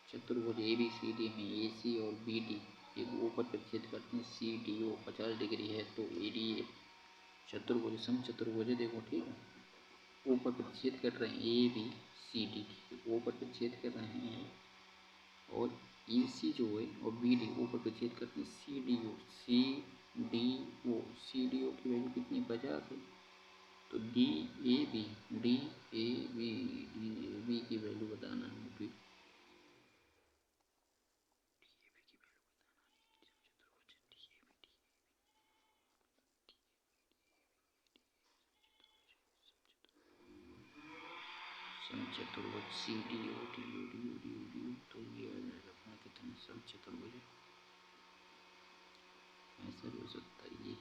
चतुर्भुज ABCD में AC और BD एक ऊपर प्रतिच्छेद करते हैं। CDO 50 डिग्री है तो ADA चतुर्भुज समचतुर्भुज देखो, ठीक है। ऊपर प्रतिच्छेद कर रहे हैं ABCD, ऊपर प्रतिच्छेद कर रहे हैं, और EC जो है और BD ऊपर प्रतिच्छेद करते हैं CDO। CDO की वैल्यू कितनी? 50 है। तो DAB की वैल्यू बताना है। समचतुर्भुज CDO तो ये अपना कितना समचतुर्भुज ऐसा भी हो सकता है। ये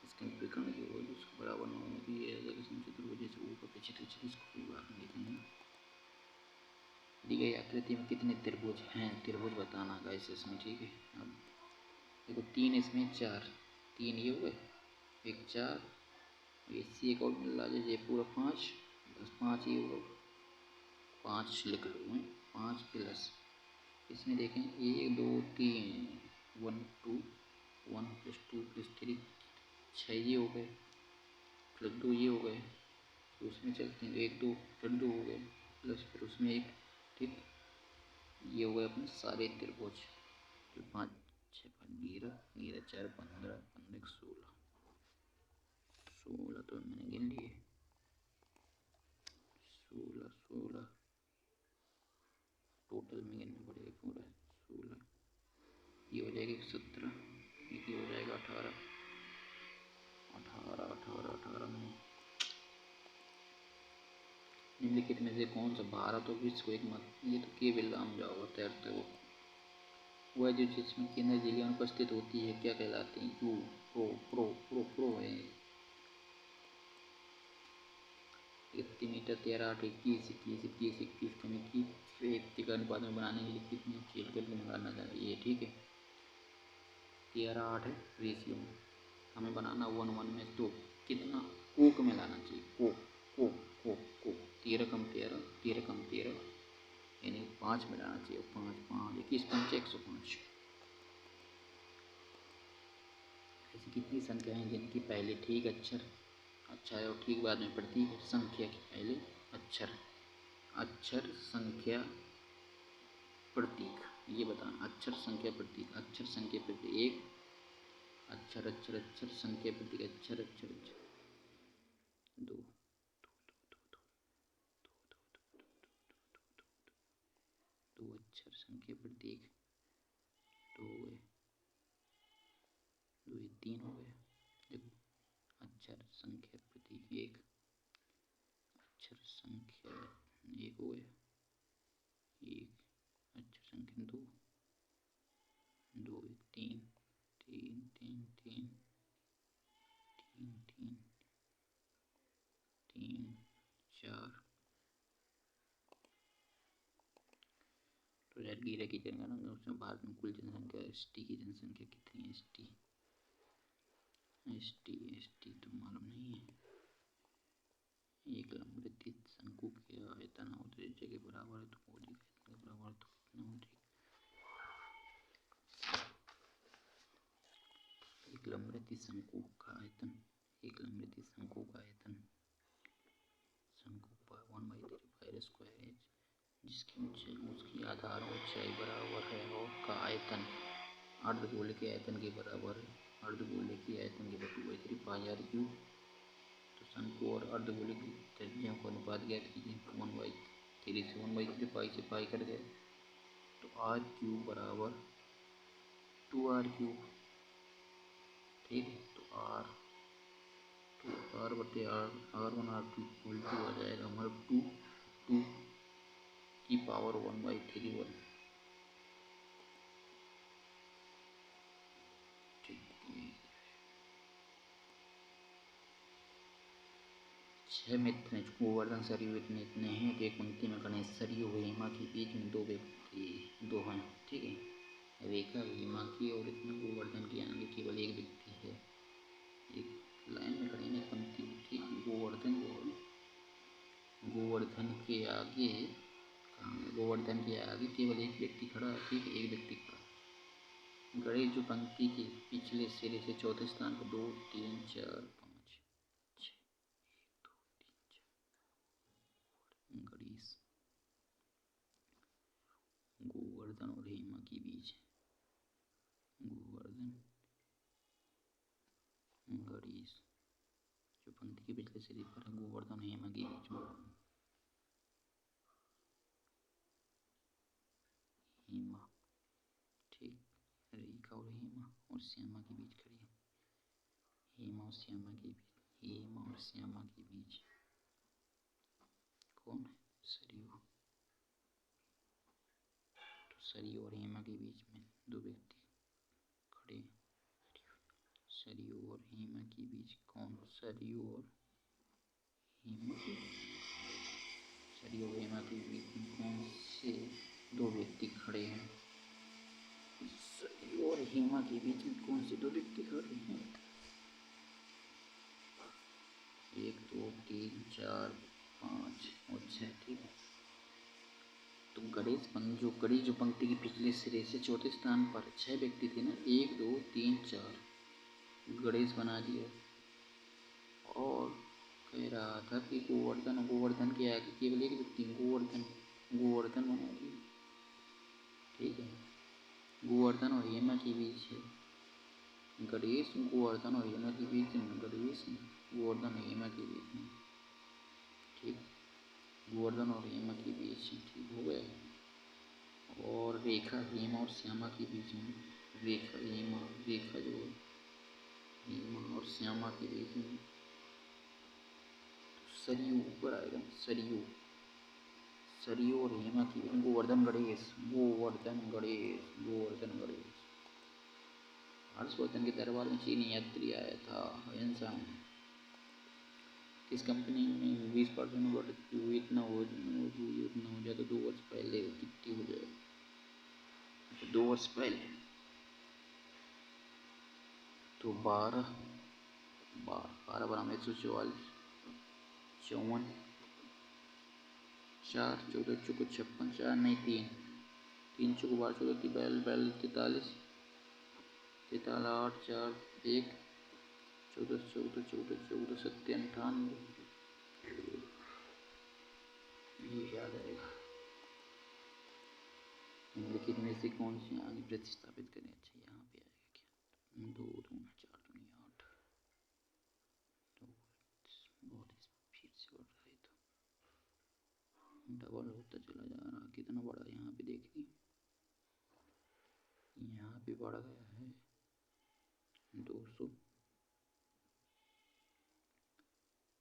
इसका विकर्ण जो है उसको बराबर न होना चाहिए, अगर समचतुर्भुज जैसे ऊपर पीछे इसको कोई बात नहीं देखेंगे। दी गई आकृति में कितने त्रिभुज हैं? त्रिभुज बताना गाइस इसमें, ठीक है। अब देखो 3 इसमें 4, 3 ये हुए, एक 4, इसी एक और मिल रहा है ये पूरा 5, बस 5 ये हुआ, 5 लिख लो हैं। 5 प्लस इसमें देखें 1 2 3 1 2 1 + 2 + 3 6 ये हो गए, प्लस 2 ये हो गए। तो उसमें चलते हैं 1 2 फिर 2 हो गए, प्लस फिर उसमें 1, ठीक। ये हो गए अपने सारे त्रिभुज। तो 5 6 12 12 4 15 15 16 16 तो मैंने गिन लिए। 16 टोटल में गिनना पड़ेगा पूरा। 16 ये हो जाएगा 17, ये हो जाएगा 18 18 18 18 में निम्नलिखित में से कौन सा भारत और विश्व को एक मत? ये तो केवल राम जाओगा तैरते वो। वह जो जिसमें केंद्र झिल्लियां अनुपस्थित होती है क्या कहलाते हैं? You pro pro pro pro है। 31 मीटर 13 8 21 21 21 21 कमी की व्यक्ति का अनुपात में बनाने के लिए कितने खेल कर निकालना चाहिए? ठीक है, 13 8 है रेशियो में हमें बनाना 1 1 में, तो कितना कोक में लाना चाहिए? कोक कोक कोक कोक 13 कम 13 13 कम 13 यानी 5 में लाना चाहिए। 5 5 21 5 105। ऐसी कितनी संख्या हैं जिनकी पहले ठीक अक्षर अच्छा है और ठीक बाद में प्रतीक है? संख्या के पहले अक्षर अक्षर संख्या प्रतीक, ये बताना। अक्षर संख्या प्रतीक, अक्षर संख्या प्रतीक, एक अक्षर अक्षर अक्षर संख्या प्रतीक, अक्षर अक्षर अक्षर, दो दो अक्षर संख्या प्रतीक, दो हो गए, दो ये 3 हो गए। देखो अक्षर संख्या प्रतीक एक, अक्षर संख्या एक हो गया, एक अक्षर संख्या दो, दो एक 3 3 3 3 3 3 3 4। तो यार गिरा की जनगणना उसमें भारत में कुल जनसंख्या ST की जनसंख्या कितनी है? ST तो मालूम नहीं है। एक लंबवृत्तीय शंकु के आयतन और त्रिज्या के बराबर है तो गोली का आयतन के बराबर तो कितना हो जाएगा? एक लंबवृत्तीय शंकु का आयतन, एक लंबवृत्तीय शंकु का आयतन शंकु 1/3 पाई स्क्वायर है जिसकी उसकी आधार ऊंचाई बराबर है और का आयतन अर्धगोले के आयतन के बराबर है। अर्धगोले के आयतन के बराबर 2/3 पाई आर क्यूब। तो शंकु और अर्धगोले की त्रिज्याओं का अनुपात ज्ञात कीजिए। 1/3 से 1/3 पाई से पाई कट गए तो आर क्यूब बराबर 2r3। ठीक है, तो आर बटे R1 R2 इक्वल टू आ जाएगा हमारा 2 की पावर 1/3 1। ठीक है, 6 मित्र हैं। गोवर्धन सरयू इतने हैं कि एक पंक्ति में खड़े हैं। सरयू हेमा के बीच में दो व्यक्ति दो हैं। ठीक है, रेखा हेमा की और इतना गोवर्धन के आगे केवल एक व्यक्ति है। एक लाइन में खड़े हैं, एक पंक्ति में। ठीक है, गोवर्धन के आगे केवल एक व्यक्ति खड़ा है। ठीक है, एक व्यक्ति खड़ा है। गणेश जो पंक्ति के पिछले सिरे से चौथे स्थान पर 2 3 4 5 6 गणेश गोवर्धन और हेमा के बीच गणेश जो पंक्ति के पिछले सिरे पर है, गोवर्धन और हेमा के बीच में हेमा। ठीक, रेखा और हेमा और श्यामा के बीच खड़ी है। हेमा और श्यामा के बीच कौन है? सरयू। तो सरयू और हेमा के बीच में दो व्यक्ति खड़े हैं। सरयू और हेमा के बीच कौन? सरयू और हेमा के बीच में कौन से दो व्यक्ति खड़े हैं? सरयू और हेमा के बीच में कौन से दो व्यक्ति खड़े हैं? 1 2 3 4 5 और 6। ठीक है, तो गणेश जो पंक्ति के पिछले सिरे से चौथे स्थान पर 6 व्यक्ति थे ना, 1 2 3 4 गणेश बना दिया। और कह रहा था कि गोवर्धन के आगे केवल एक व्यक्ति गोवर्धन बना दिया। ठीक है, गोवर्धन और हेमा के बीच है गणेश। गोवर्धन और हेमा के बीच में गणेश, गोवर्धन और हेमा के बीच में। ठीक, गोवर्धन और हेमा के बीच। ठीक हो गया। और रेखा हेमा और श्यामा के बीच में रेखा जो है हेमा और श्यामा के बीच में सरयू ऊपर आएगा। सरयू और हेमा की गोवर्धन गणेश। हर्षवर्धन के दरबार में चीनी यात्री आया था। किस कंपनी में 20% बढ़ती हुई इतना हो जाए तो 2 वर्ष पहले कितनी हो जाए? 2 वर्ष पहले तो 12 बराबर 144 54 4 14 चौको 56 4 नहीं 3 चौको 12 14 43 8 4 1 14 7 98 ये याद आएगा। निम्नलिखित में से कौन सी आगे प्रतिस्थापित करें? अच्छा, यहाँ पे आएगा क्या? 2 2 4 2 8 बहुत फिर से बढ़ रहा है, तो डबल होता चला जा रहा। कितना बड़ा यहाँ पे देखिए, यहाँ पे बढ़ गया है 200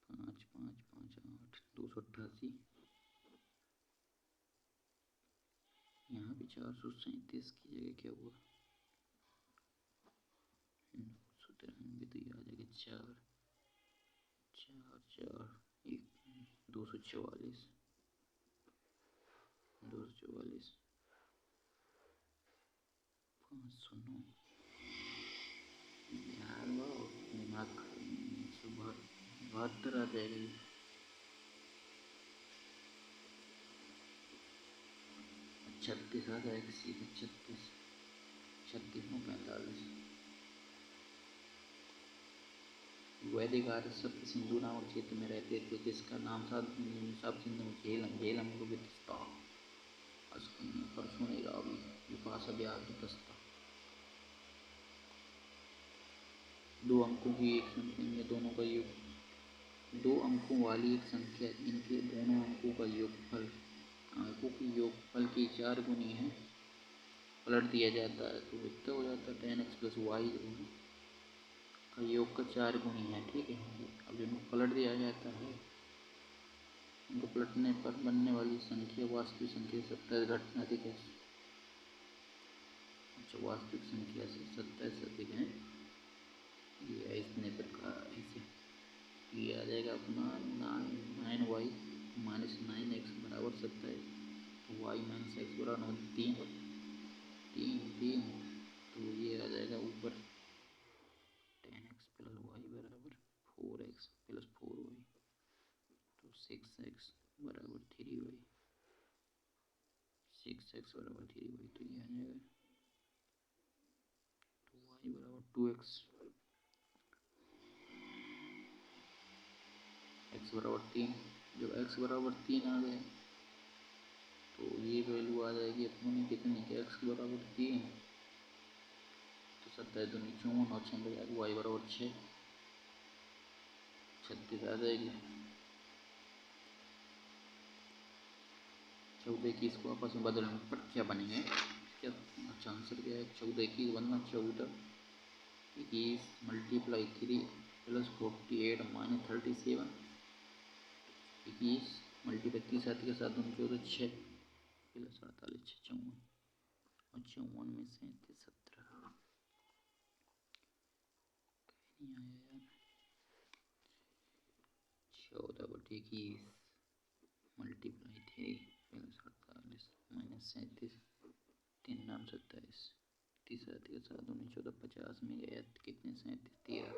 5 5 5 8 288। यहाँ पे 437 की जगह क्या हुआ? 993। तो ये आ जाएगा 4 4 4 1 244 509। यार वो दिमाग 172 आ जाएगा। 36 आ जाएगा सीधे। 36 में 45। वैदिक आर्य सभ्य सिंधु नामक क्षेत्र में रहते थे, जिसका नाम था सिंधु। झेलम को विदित था। आज नहीं परसों नहीं रहा अभी विपाशा ब्याह की दस्ता। 2 अंकों की एक संख्या में दोनों का योग, 2 अंकों वाली एक संख्या इनके दोनों अंकों का योगफल अंकों की योगफल की 4 गुनी है, पलट दिया जाता है तो कितना हो जाता है 10x प्लस वाई का योग का 4 गुनी है। ठीक है, अब जब पलट दिया जाता है उनको पलटने पर बनने वाली संख्या वास्तविक संख्या से 27 घटना अधिक है। अच्छा, वास्तविक संख्या से 27 अधिक है, ये इतने प्रकार ऐसे ये आ जाएगा अपना 9y माइनस 9x बराबर 27, तो y माइनस एक्स बराबर 3 तो ये आ जाएगा ऊपर 10x प्लस वाई बराबर 4x प्लस 4y, तो 6x बराबर 3y, 6x बराबर 3y, तो ये आ जाएगा 2y बराबर 2x, x बराबर 3। जब x बराबर 3 आ गया तो ये वैल्यू आ जाएगी अपनी कितनी कि x बराबर 3, तो 27 दूनी 54 और 6 जाएगा y बराबर 6, 36 आ जाएगी। 14 21 को आपस में बदलने पर क्या बनेंगे, क्या अच्छा आंसर क्या है, 14 21 बनना 14 21 मल्टीप्लाई 3 प्लस 48 माइनस 37, 21 मल्टीप्लाई 30 साथ के साथ 14 6 प्लस 48 54 और 54 में 37 17 नहीं आया यार, 14/21 मल्टीप्लाई 3 प्लस 48 माइनस 37 3 नाम 27 30 के साथ 14 50 में गया कितने 37 13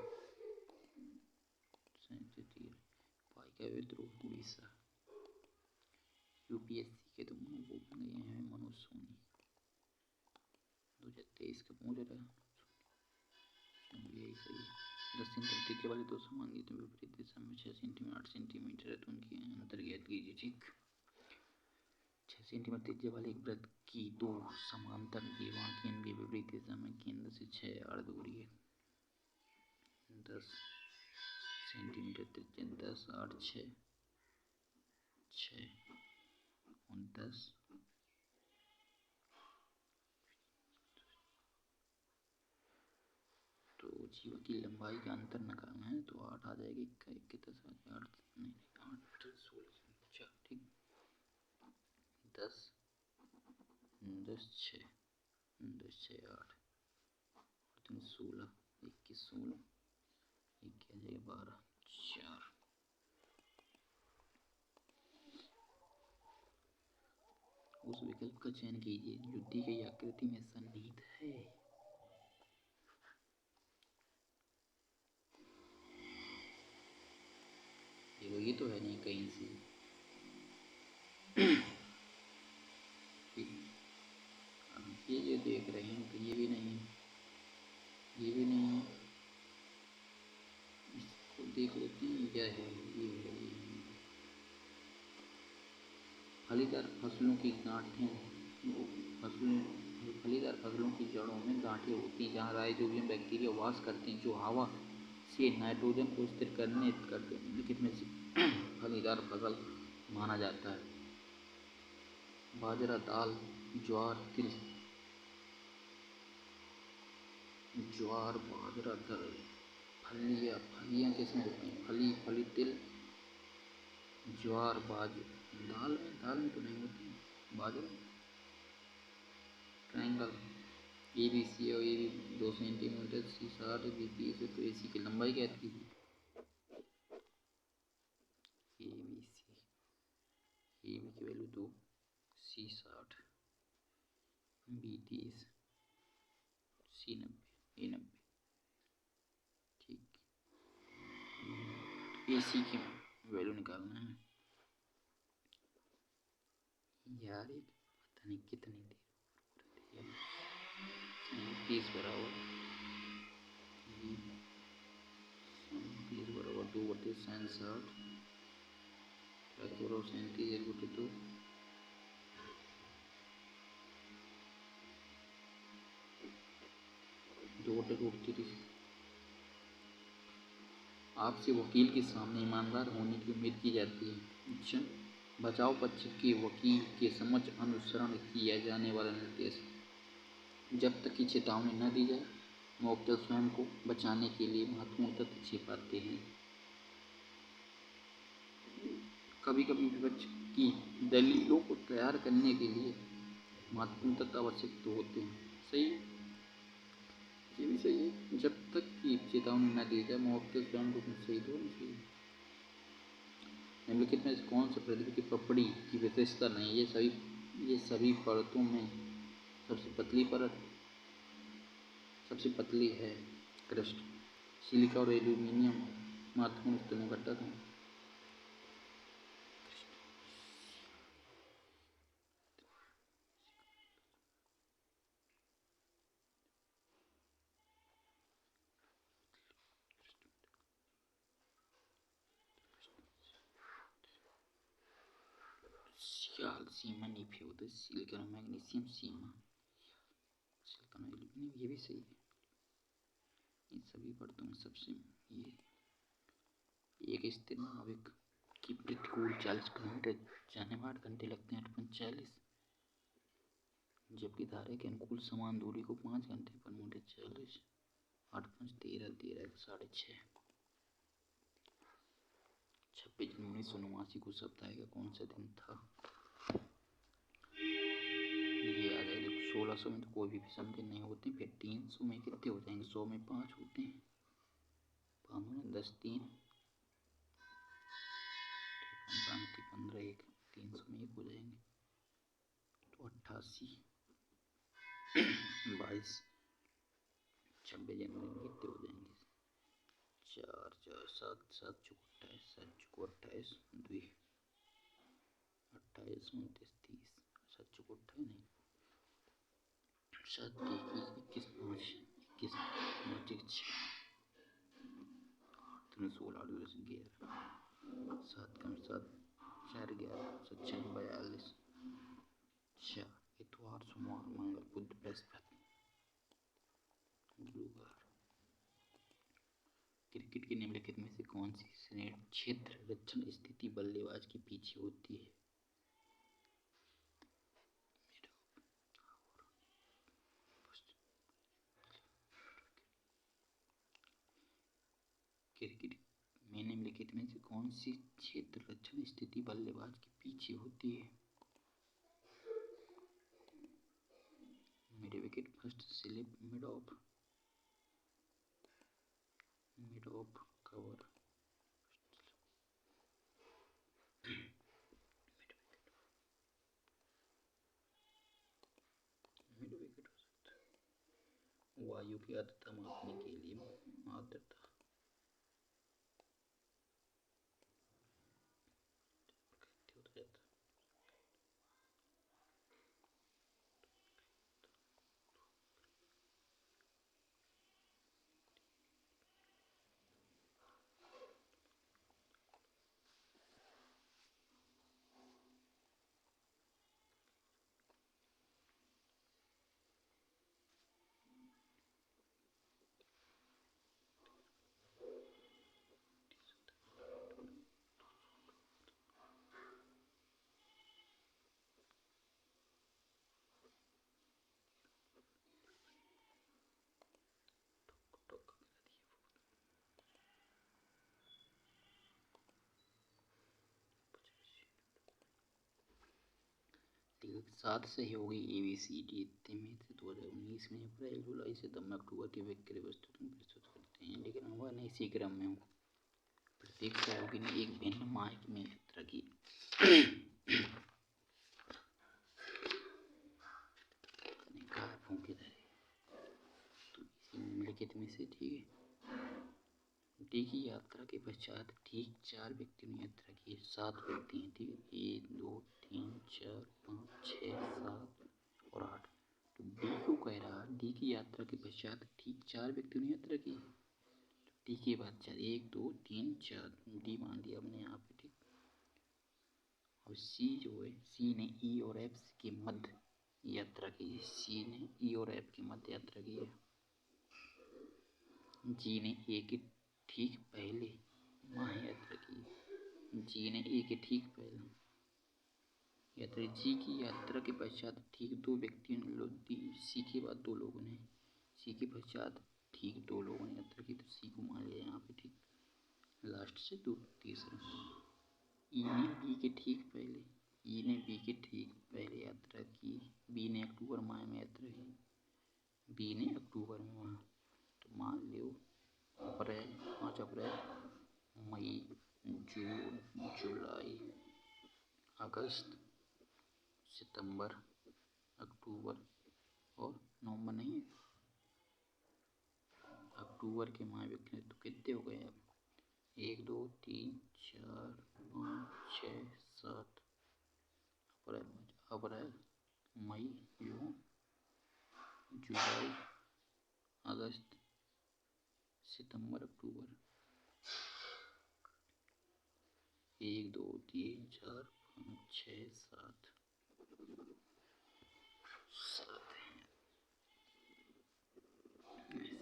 भाई का विद्रोह उड़ीसा। यूपीएससी के तो वो बन गए हैं मनोज सोनी, 2023 का पूछ रहा यही सही है। 10 सेंटीमीटर के वाले दो समान गीत में विपरीत दिशा में 6 सेंटीमीटर 8 सेंटीमीटर है तो उनकी अंतर ज्ञात कीजिए। ठीक, 6 सेंटीमीटर त्रिज्या वाले एक वृत्त की दो समांतर जीवा केंद्र के विपरीत दिशा में केंद्र से 6 8 दूरी है। 10 सेंटीमीटर त्रिज्या 10 8 6 और 10 तो जीवा की लंबाई का अंतर निकालना है तो 8 आ जाएगी, 10 8 नहीं 8 16 अच्छा ठीक 10 10 6 10 6 8 और 16 21 16 एक आ जाएगा 12 4। उस विकल्प का चयन कीजिए जो दी गई आकृति में सन्निहित है। देखो ये तो है नहीं कहीं से ये जो देख रहे हैं तो ये भी नहीं ये भी नहीं, इसको देख लेते हैं क्या है ये है। फलीदार फसलों की गांठें फलीदार फसलों की जड़ों में गांठें होती हैं जहाँ राइजोबियम बैक्टीरिया वास करते हैं जो हवा से नाइट्रोजन को स्थिर करते हैं। लिखित में से फलीदार फसल माना जाता है बाजरा दाल ज्वार तिल, ज्वार बाजरा दाल फलियाँ किसमें होती हैं, फली तिल ज्वार दाल में तो नहीं होती, बाजरा ट्रायंगल ए बी सी और A B 2 centimetre C 60 B 30 है तो ए सी की लंबाई क्या थी ए बी की value 2 C 60 B 30 C 90 A 90 ठीक। ए सी की वैल्यू निकालना है यार, एक पता नहीं कितनी देर 30 बराबर 2/67 1/2 जो ऑर्डर उठती थी। आपसे वकील के सामने ईमानदार होने की उम्मीद की जाती है। अच्छा, बचाव पक्ष के वकील के समक्ष अनुसरण किया जाने वाला निर्देश। जब तक कि चेतावनी न दी जाए, मुवक्किल स्वयं को बचाने के लिए महत्वपूर्ण तथ्य छिपाते हैं। कभी कभी विपक्ष की दलीलों को तैयार करने के लिए महत्वपूर्ण तथ्य आवश्यक तो होते हैं। सही है, ये भी सही है। जब तक कि चेतावनी न दी जाए, मुवक्किल स्वयं को सही होना चाहिए। निम्नलिखित में से कौन सा पृथ्वी की पपड़ी की विशेषता नहीं? ये सभी परतों में सबसे पतली परत सबसे पतली है क्रस्ट। सिलिका और एल्यूमीनियम महत्वपूर्ण स्तरों घटक हैं। सीमा नहीं होता, सिलिकॉन और मैग्नीशियम सीमा, सिलिकॉन और एल्यूमिनियम, ये भी सही है। इन सभी परतों में सबसे ये एक स्थिर नाविक की प्रतिकूल 40 किलोमीटर जाने में 8 घंटे लगते हैं, 8.40, जबकि धारा के अनुकूल समान दूरी को 5 घंटे पर मीटर 40, 8 5 13 13 6.5। 26 जनवरी 1989 को सप्ताह का कौन सा दिन था? ये आ जाएगा 1600 में तो कोई भी विषम दिन नहीं होते। फिर 300 में कितने हो जाएंगे? 100 में 5 होते हैं, 5 में 10 3, 15 1, 300 में 1 हो जाएंगे तो 88, 22, 26 जनवरी में कितने हो जाएंगे? 4 4 7 7 चौक 28, 7 चौक 28, 2 28 29 30, 7 चौक 28 नहीं, 7 21 21 5 21 5 16 8 10 11, 7 कम 7 4 11 7 6 42, 4 इतवार सोमवार मंगल बुध बृहस्पति गुरुवार। क्रिकेट के निम्नलिखित में से कौन सी श्रेणी क्षेत्र रक्षण स्थिति बल्लेबाज के पीछे होती है? क्रिकेट में निम्नलिखित में से कौन सी क्षेत्र रक्षण स्थिति बल्लेबाज के पीछे होती है? Mid wicket, first slip, mid of cover, mid wicket हो सकता है। वायु की आर्द्रता मापने के लिए आर्द्रता सात सहयोगी ABCD में से 2019 में अप्रैल जुलाई सितंबर अक्टूबर के विक्रय प्रस्तुत करते हैं, लेकिन वह इसी क्रम में हूँ। प्रत्येक सहयोगी ने एक भिन्न माह में यात्रा की। निम्नलिखित में से ठीक है। डी की यात्रा के पश्चात ठीक 4 व्यक्तियों ने यात्रा की। 7 व्यक्ति हैं, ठीक है, 1 2 3 4 5 6 7 और 8। तो डी को कह रहा है, डी की यात्रा के पश्चात ठीक 4 व्यक्तियों ने यात्रा की। डी के बाद 4, 1 2 3 4, डी मान दिया हमने यहाँ पे, ठीक। और सी जो है, सी ने ई और एफ के मध्य यात्रा की है। सी ने ई और एफ के मध्य यात्रा की है। जी ने ए के ठीक पहले माह यात्रा की। जी ने ए के ठीक पहले यात्रा जी की यात्रा के पश्चात ठीक दो व्यक्तियों ने सी के बाद दो लोगों ने सी के पश्चात ठीक दो लोगों ने यात्रा की, तो सी को मान लिया यहाँ पे ठीक लास्ट से दो। तीसरा ई ने बी के ठीक पहले ई ने बी के ठीक पहले यात्रा की। बी ने अक्टूबर माह में यात्रा की। बी ने अक्टूबर में वहाँ, तो मान लो अप्रैल 5 अप्रैल, मई, जून, जुलाई, अगस्त, सितंबर, अक्टूबर और नवंबर नहीं है। अक्टूबर के माह व्यक्ति तो कितने हो गए अब? 1 2 3 4 5 6 7 अप्रैल, मई, जून, जुलाई, अगस्त, सितंबर, अक्टूबर। 1 2 3 4 5 6 7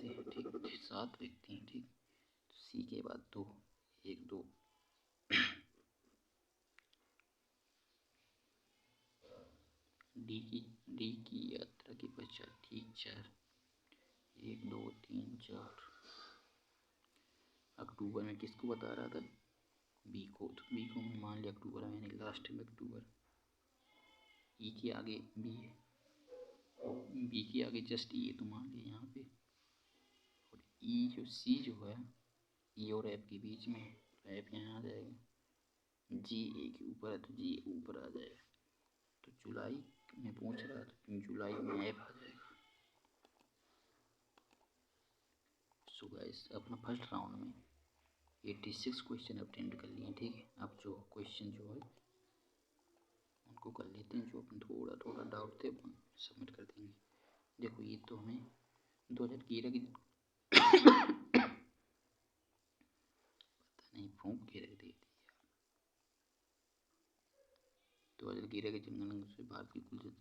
ऐसे ठीक 7 व्यक्ति हैं ठीक। सी के बाद दो 1 2 डी की यात्रा के पश्चात ठीक 4 1 2 3 4 अक्टूबर में किसको बता रहा था? बी को, तो बी को मैंने मान लिया अक्टूबर में, यानी लास्ट में अक्टूबर। ई के आगे बी है, बी के आगे जस्ट ई है तो मान लिया यहाँ पे। और ई जो सी जो है ई और एफ के बीच में, तो एफ यहाँ आ जाएगा। जी ए के ऊपर है तो जी ऊपर आ जाएगा। तो जुलाई में पूछ रहा है तो जुलाई में एफ आ जाएगा। सो गाइस अपना फर्स्ट राउंड में 86 क्वेश्चन अटेंड कर लिए, ठीक है। अब जो क्वेश्चन जो है उनको कर लेते हैं, जो अपन थोड़ा थोड़ा डाउट थे अपन सबमिट कर देंगे। देखो ये तो हमें 2011 की पता नहीं फूंक के रख दी थी। 2011 के जनगणना से भारत की कुल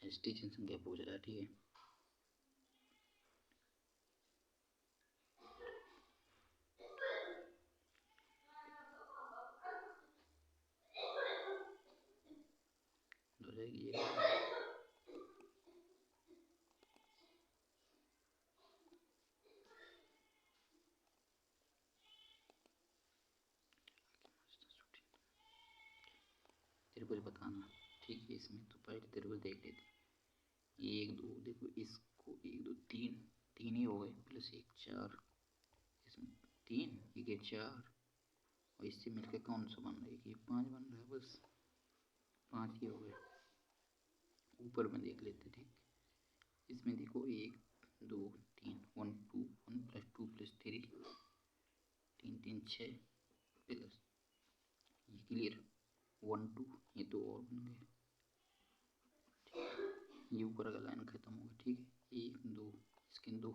एसटी जनसंख्या पूछ रहा है, ठीक है। तेरे को बताना ठीक है। इसमें तो पहले तेरे को देख लेते 1 2 देखो इसको 1 2 3 3 ही हो गए प्लस 1 4, इसमें 3 ये 4 और इससे मिलकर कौन सा बन रहा है? ये 5 बन रहा है, बस 5 ही हो गए। ऊपर में देख लेते ठीक। इसमें देखो 1 2 3 1 2 1 प्लस 2 प्लस 3 3 3 6 प्लस ये क्लियर 1 2 ये तो और बन गए। ये ऊपर का लाइन खत्म होगा, ठीक है। 1 2 इसके 2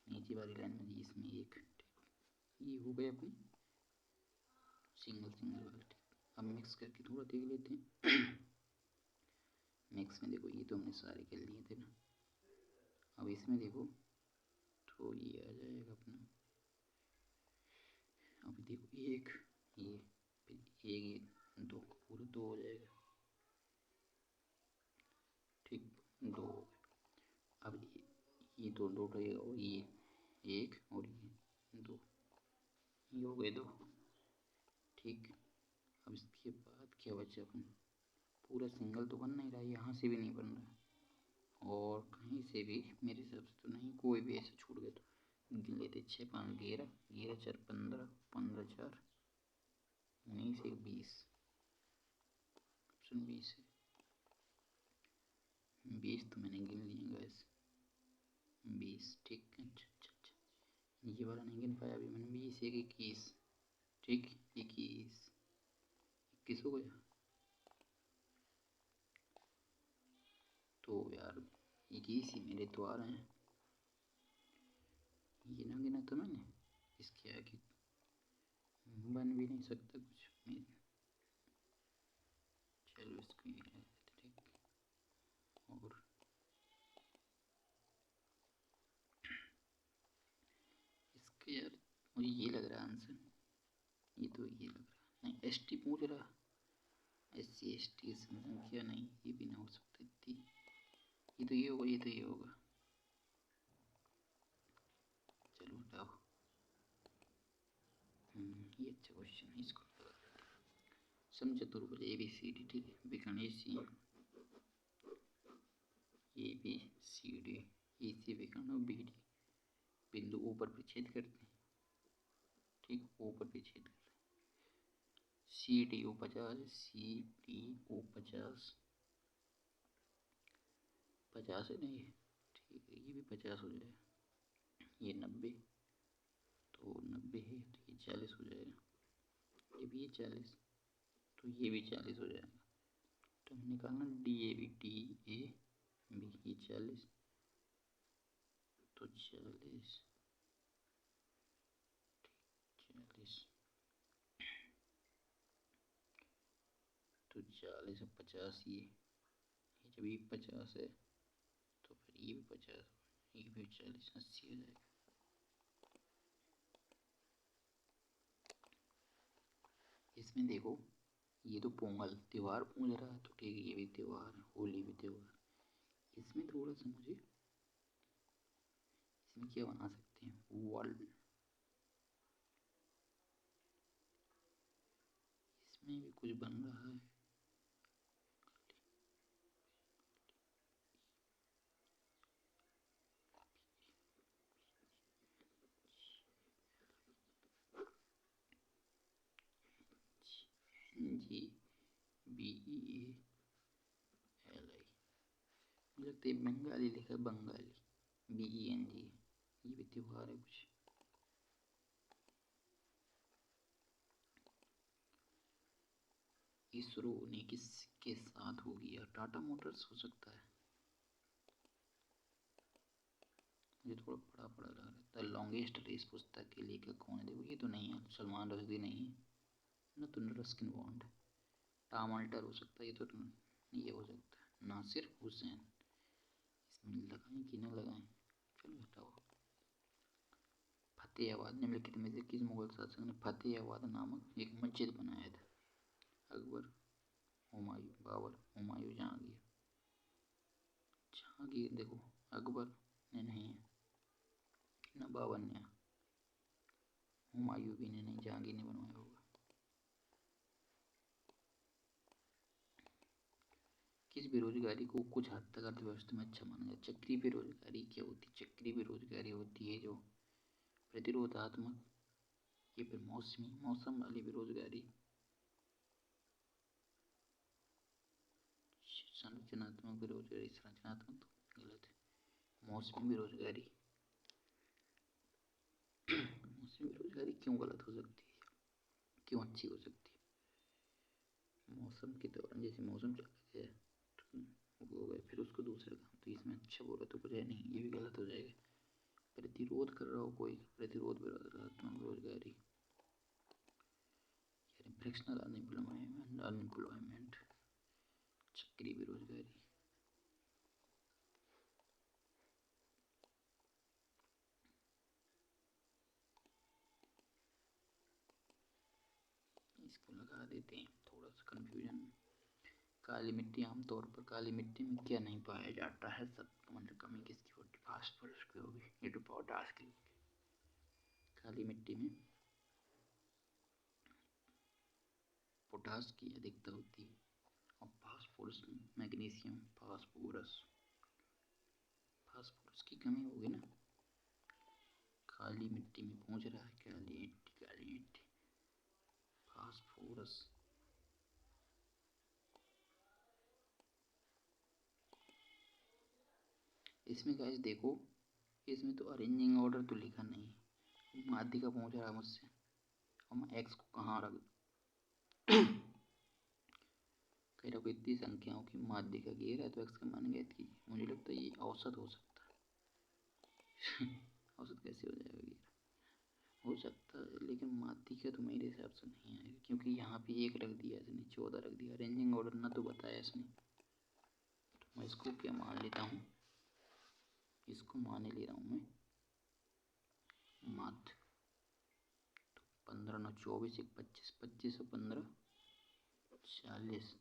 नीचे वाली लाइन में इसमें 1, ये हो गए अपने सिंगल सिंगल वाले, ठीक। अब मिक्स करके थोड़ा देख लेते हैं। मिक्स में देखो ये तो हमने सारे कर लिए थे ना। अब इसमें देखो तो ये आ जाएगा अपना। अब देखो एक ये फिर ये 2 पूरा 2 हो जाएगा, ठीक 2। अब ये दो दो रहेगा और ये 1 और ये 2, ये हो गए 2, ठीक। अब इसके बाद क्या बचा अपन? पूरा सिंगल तो बन नहीं रहा, यहाँ से भी नहीं बन रहा और कहीं से भी मेरे हिसाब से तो नहीं, कोई भी ऐसे छूट गया तो गिन लेते। 6 5 11 11 4 15 15 4 19 1 20, ऑप्शन 20 है। 20 तो मैंने गिन लिए गैस 20, ठीक। अच्छा ये वाला नहीं गिन पाया अभी मैंने। 20 1 21, ठीक 21 21 हो गया। तो यार 21 ही मेरे तो आ रहे हैं, ये ना गिना तो मैंने। इसके आगे बन भी नहीं सकता कुछ। चलो इसको ये ठीक। और मुझे ये लग रहा है आंसर, ये तो ये लग रहा नहीं, एस टी पूछ रहा, एस सी एस टी संख्या नहीं, ये भी ना हो सकता इतनी, ये तो ये होगा, ये तो ये होगा। चलो हटाओ, ये अच्छा क्वेश्चन है, इसको समचतुर्भुज ए बी सी डी, ठीक है, विकर्ण ए सी ए बी सी डी, ए सी विकर्ण बी डी बिंदु ओ पर छेद करते हैं, ठीक, ओ पर छेद करते हैं, C D O 50, C D O 50, 50 है नहीं, ठीक है, ये भी 50 हो जाएगा, ये 90, तो 90 है, तो ये 40 हो जाएगा, ये भी 40, तो ये भी 40 हो जाएगा। तो हमें निकालना D A B, D A B, ये 40, तो 40, 40, तो 40 और 50, ये जब ये 50 है तो फिर ये भी 50, ये भी 40, 80 हो जाएगा। इसमें देखो, ये तो पोंगल त्योहार पूछ रहा है, तो ठीक है, ये भी त्योहार है, होली भी त्योहार। इसमें थोड़ा सा मुझे, इसमें क्या बना सकते हैं, वर्ल्ड, इसमें भी कुछ बन रहा है, G B E L I, मुझे लगता है बंगाली लिखा है, Bengali, B E N G, ये भी त्योहार है कुछ। इसरो ने किसके साथ हो गया, टाटा मोटर्स हो सकता है, मुझे थोड़ा पढ़ा पढ़ा लग रहा है। द लॉन्गेस्ट रेस पुस्तक के लेखक कौन है, देखो ये तो नहीं है, सलमान रश्दी नहीं है ना, तो रस्किन बॉन्ड, टॉम अल्टर हो सकता है, ये तो ये हो सकता है नासिर हुसैन, इसमें लगाएं कि ना लगाएं, चलो हटाओ। फतेहाबाद निम्नलिखित में से किस मुगल शासक ने फतेहाबाद नामक एक मस्जिद बनाया था, अकबर, हुमायूं, बाबर, हुमायूं, जहांगीर। जहांगीर देखो, अकबर ने नहीं है ना, बाबर ने, हुमायूं भी ने नहीं, जहांगीर ने बनवाया होगा। किस बेरोजगारी को कुछ हद तक अर्थव्यवस्था में अच्छा माना जाए, चक्रीय बेरोजगारी क्या होती है, चक्रीय बेरोजगारी होती है जो प्रतिरोधात्मक, ये फिर मौसमी, मौसम वाली बेरोजगारी, संरचनात्मक बेरोजगारी, संरचनात्मक तो गलत है, मौसमी बेरोजगारी, मौसमी बेरोजगारी क्यों गलत हो सकती है, क्यों अच्छी हो सकती है, मौसम के दौरान जैसे मौसम चल रहा है तो हो गए, फिर उसको दूसरा काम, तो इसमें अच्छा बोला तो कुछ है नहीं, ये भी गलत हो जाएगा। प्रतिरोध कर रहा हो कोई, प्रतिरोध बेरोजगारी, बेरोजगारी, फ्रिक्शनल अनएम्प्लॉयमेंट, अनएम्प्लॉयमेंट, चक्रीय बेरोजगारी, इसको लगा देते हैं, थोड़ा सा कंफ्यूजन। काली मिट्टी, आमतौर पर काली मिट्टी में क्या नहीं पाया जाता है, सब मतलब कमी किसकी होती है, फास्फोरस की होगी, ये तो पोटास की, काली मिट्टी में पोटास की अधिकता होती है, और फास्फोरस में मैग्नीशियम, फास्फोरस, फास्फोरस की कमी होगी ना, काली मिट्टी में पूछ रहा है, काली मिट्टी, काली मिट्टी, फास्फोरस, इसमें गाइस देखो, इसमें तो अरेंजिंग ऑर्डर तो लिखा नहीं है, माध्यिका पूछ रहा है मुझसे, और मैं एक्स को कहाँ रख कह रहा कोई इतनी संख्याओं की माध्यिका घेर है, तो एक्स का मान ज्ञात कीजिए, मुझे लगता है ये औसत हो सकता है औसत कैसे हो जाएगा घेरा, हो सकता है, लेकिन माध्यिका तो मेरे हिसाब से नहीं आएगा, क्योंकि यहाँ पे एक रख दिया इसने, 14 रख दिया, अरेंजिंग ऑर्डर ना तो बताया इसने, तो मैं इसको क्या मान लेता हूँ, इसको मान ले रहा हूँ मैं माध्य, 9 24, 1 25, 25 और 15 40,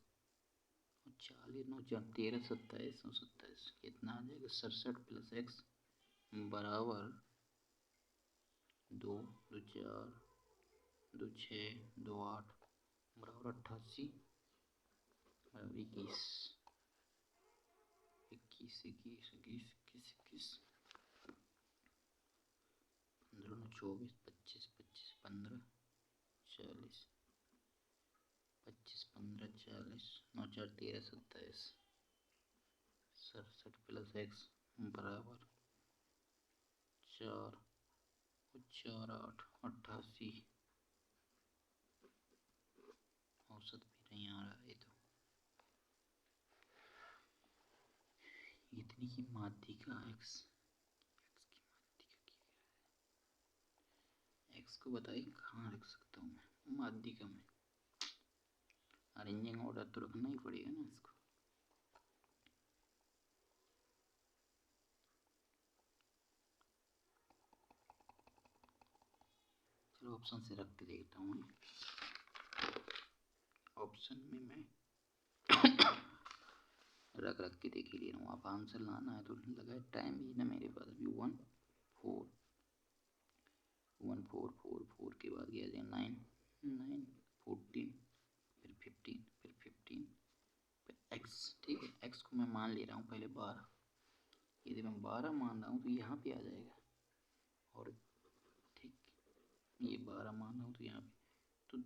40 9 4 13 27 और 27 कितना आ जाएगा 67 प्लस एक्स बराबर 2 2 4 2 6 2 8 बराबर 88 बराबर 21 21 21 21 21 21 15 24 25 25 15 40 25 15 40 9 4 13 27 67 प्लस एक्स बराबर 4 4 8 88 औसत भी नहीं आ रहा है तो इतनी ही माध्यिका एक्स एक्स को बताइए कहाँ रख सकता हूँ मैं माध्यिका में अरेंजिंग ऑर्डर तो रखना ही पड़ेगा ना इसको चलो ऑप्शन से रख के देखता हूँ ऑप्शन में मैं रख के देख ही ले रहा हूँ आप आंसर लाना है तो लगा टाइम भी ना मेरे पास अभी 1 4 1 4 4 4 के बाद गया जाए 9 9 14 फिर 15 फिर 15 फिर एक्स ठीक है एक्स को मैं मान ले रहा हूँ पहले 12 यदि मैं 12 मान रहा हूँ तो यहाँ पे आ जाएगा और ठीक ये 12 मान रहा हूँ तो यहाँ पे तो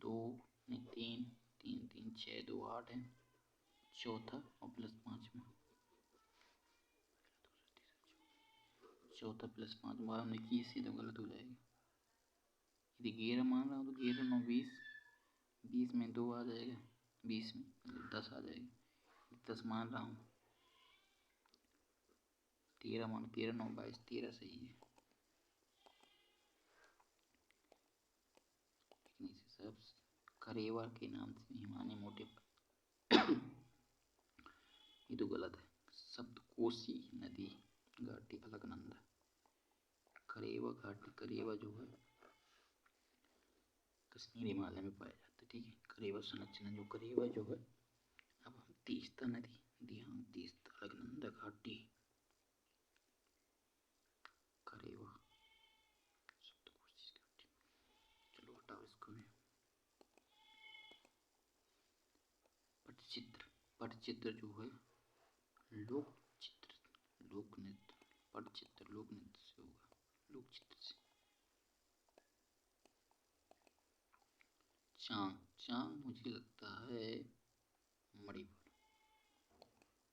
2 नहीं 3 3 3 6 2 8 है चौथा और प्लस 5 में चौथा प्लस 5 12 में 21 से तो गलत हो जाएगा यदि 11 मान रहा हूँ तो 11 9 20 20 में 2 आ जाएगा 20 में 10 आ जाएगा 10 मान रहा हूँ 13 मान 13 9 22 13 सही है लेकिन इस हिसाब से करेवा के नाम से हिमानी मोटे ये तो गलत है शब्द कोसी नदी घाटी अलकनंदा करेवा घाटी करेवा जो है कश्मीर हिमालय में पाया जाता है ठीक है करेवा संरचना जो करेवा जो है अब हम तीस्ता नदी ध्यान तीस्ता अलकनंदा घाटी करेवा चलो हटाओ इसको भी पटचित्र पटचित्र जो है लोक चित्र लोक नृत्य पटचित्र लोक नृत्य से होगा लोक चित्र से चांग चांग मुझे लगता है मणिपुर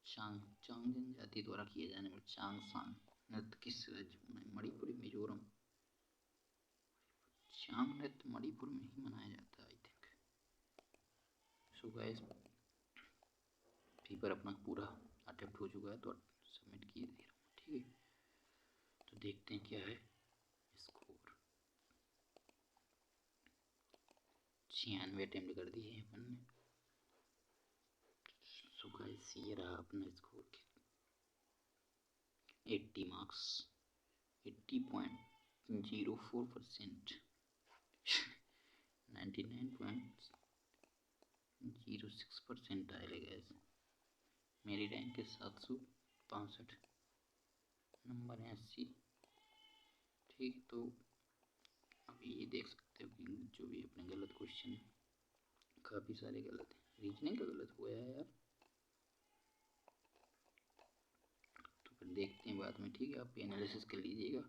चांग चांग जनजाति द्वारा किए जाने वाले चांग सांग नृत्य किस राज्य में मणिपुर मिजोरम चांग नृत्य मणिपुर में ही मनाया जाता है I think so guys paper अपना पूरा अटेम्प्ट हो चुका है तो सबमिट किए दे रहा हूँ ठीक है तो देखते हैं क्या है स्कोर 96 अटेम्प्ट कर दिए हैं अपन ने सो गाइस ये रहा अपना स्कोर 80 मार्क्स 80.04% 99.06% आए गए मेरी रैंक है 765 नंबर है 80 ठीक तो अभी ये देख सकते हो कि जो भी अपने गलत क्वेश्चन है काफ़ी सारे गलत हैं रीजनिंग का गलत हुआ है यार तो फिर देखते हैं बाद में ठीक है आप एनालिसिस कर लीजिएगा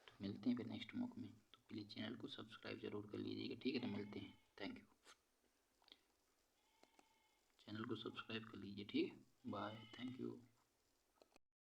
तो मिलते हैं फिर नेक्स्ट मॉक में तो प्लीज़ चैनल को सब्सक्राइब ज़रूर कर लीजिएगा ठीक है तो मिलते हैं थैंक यू चैनल को सब्सक्राइब कर लीजिए ठीक है बाय थैंक यू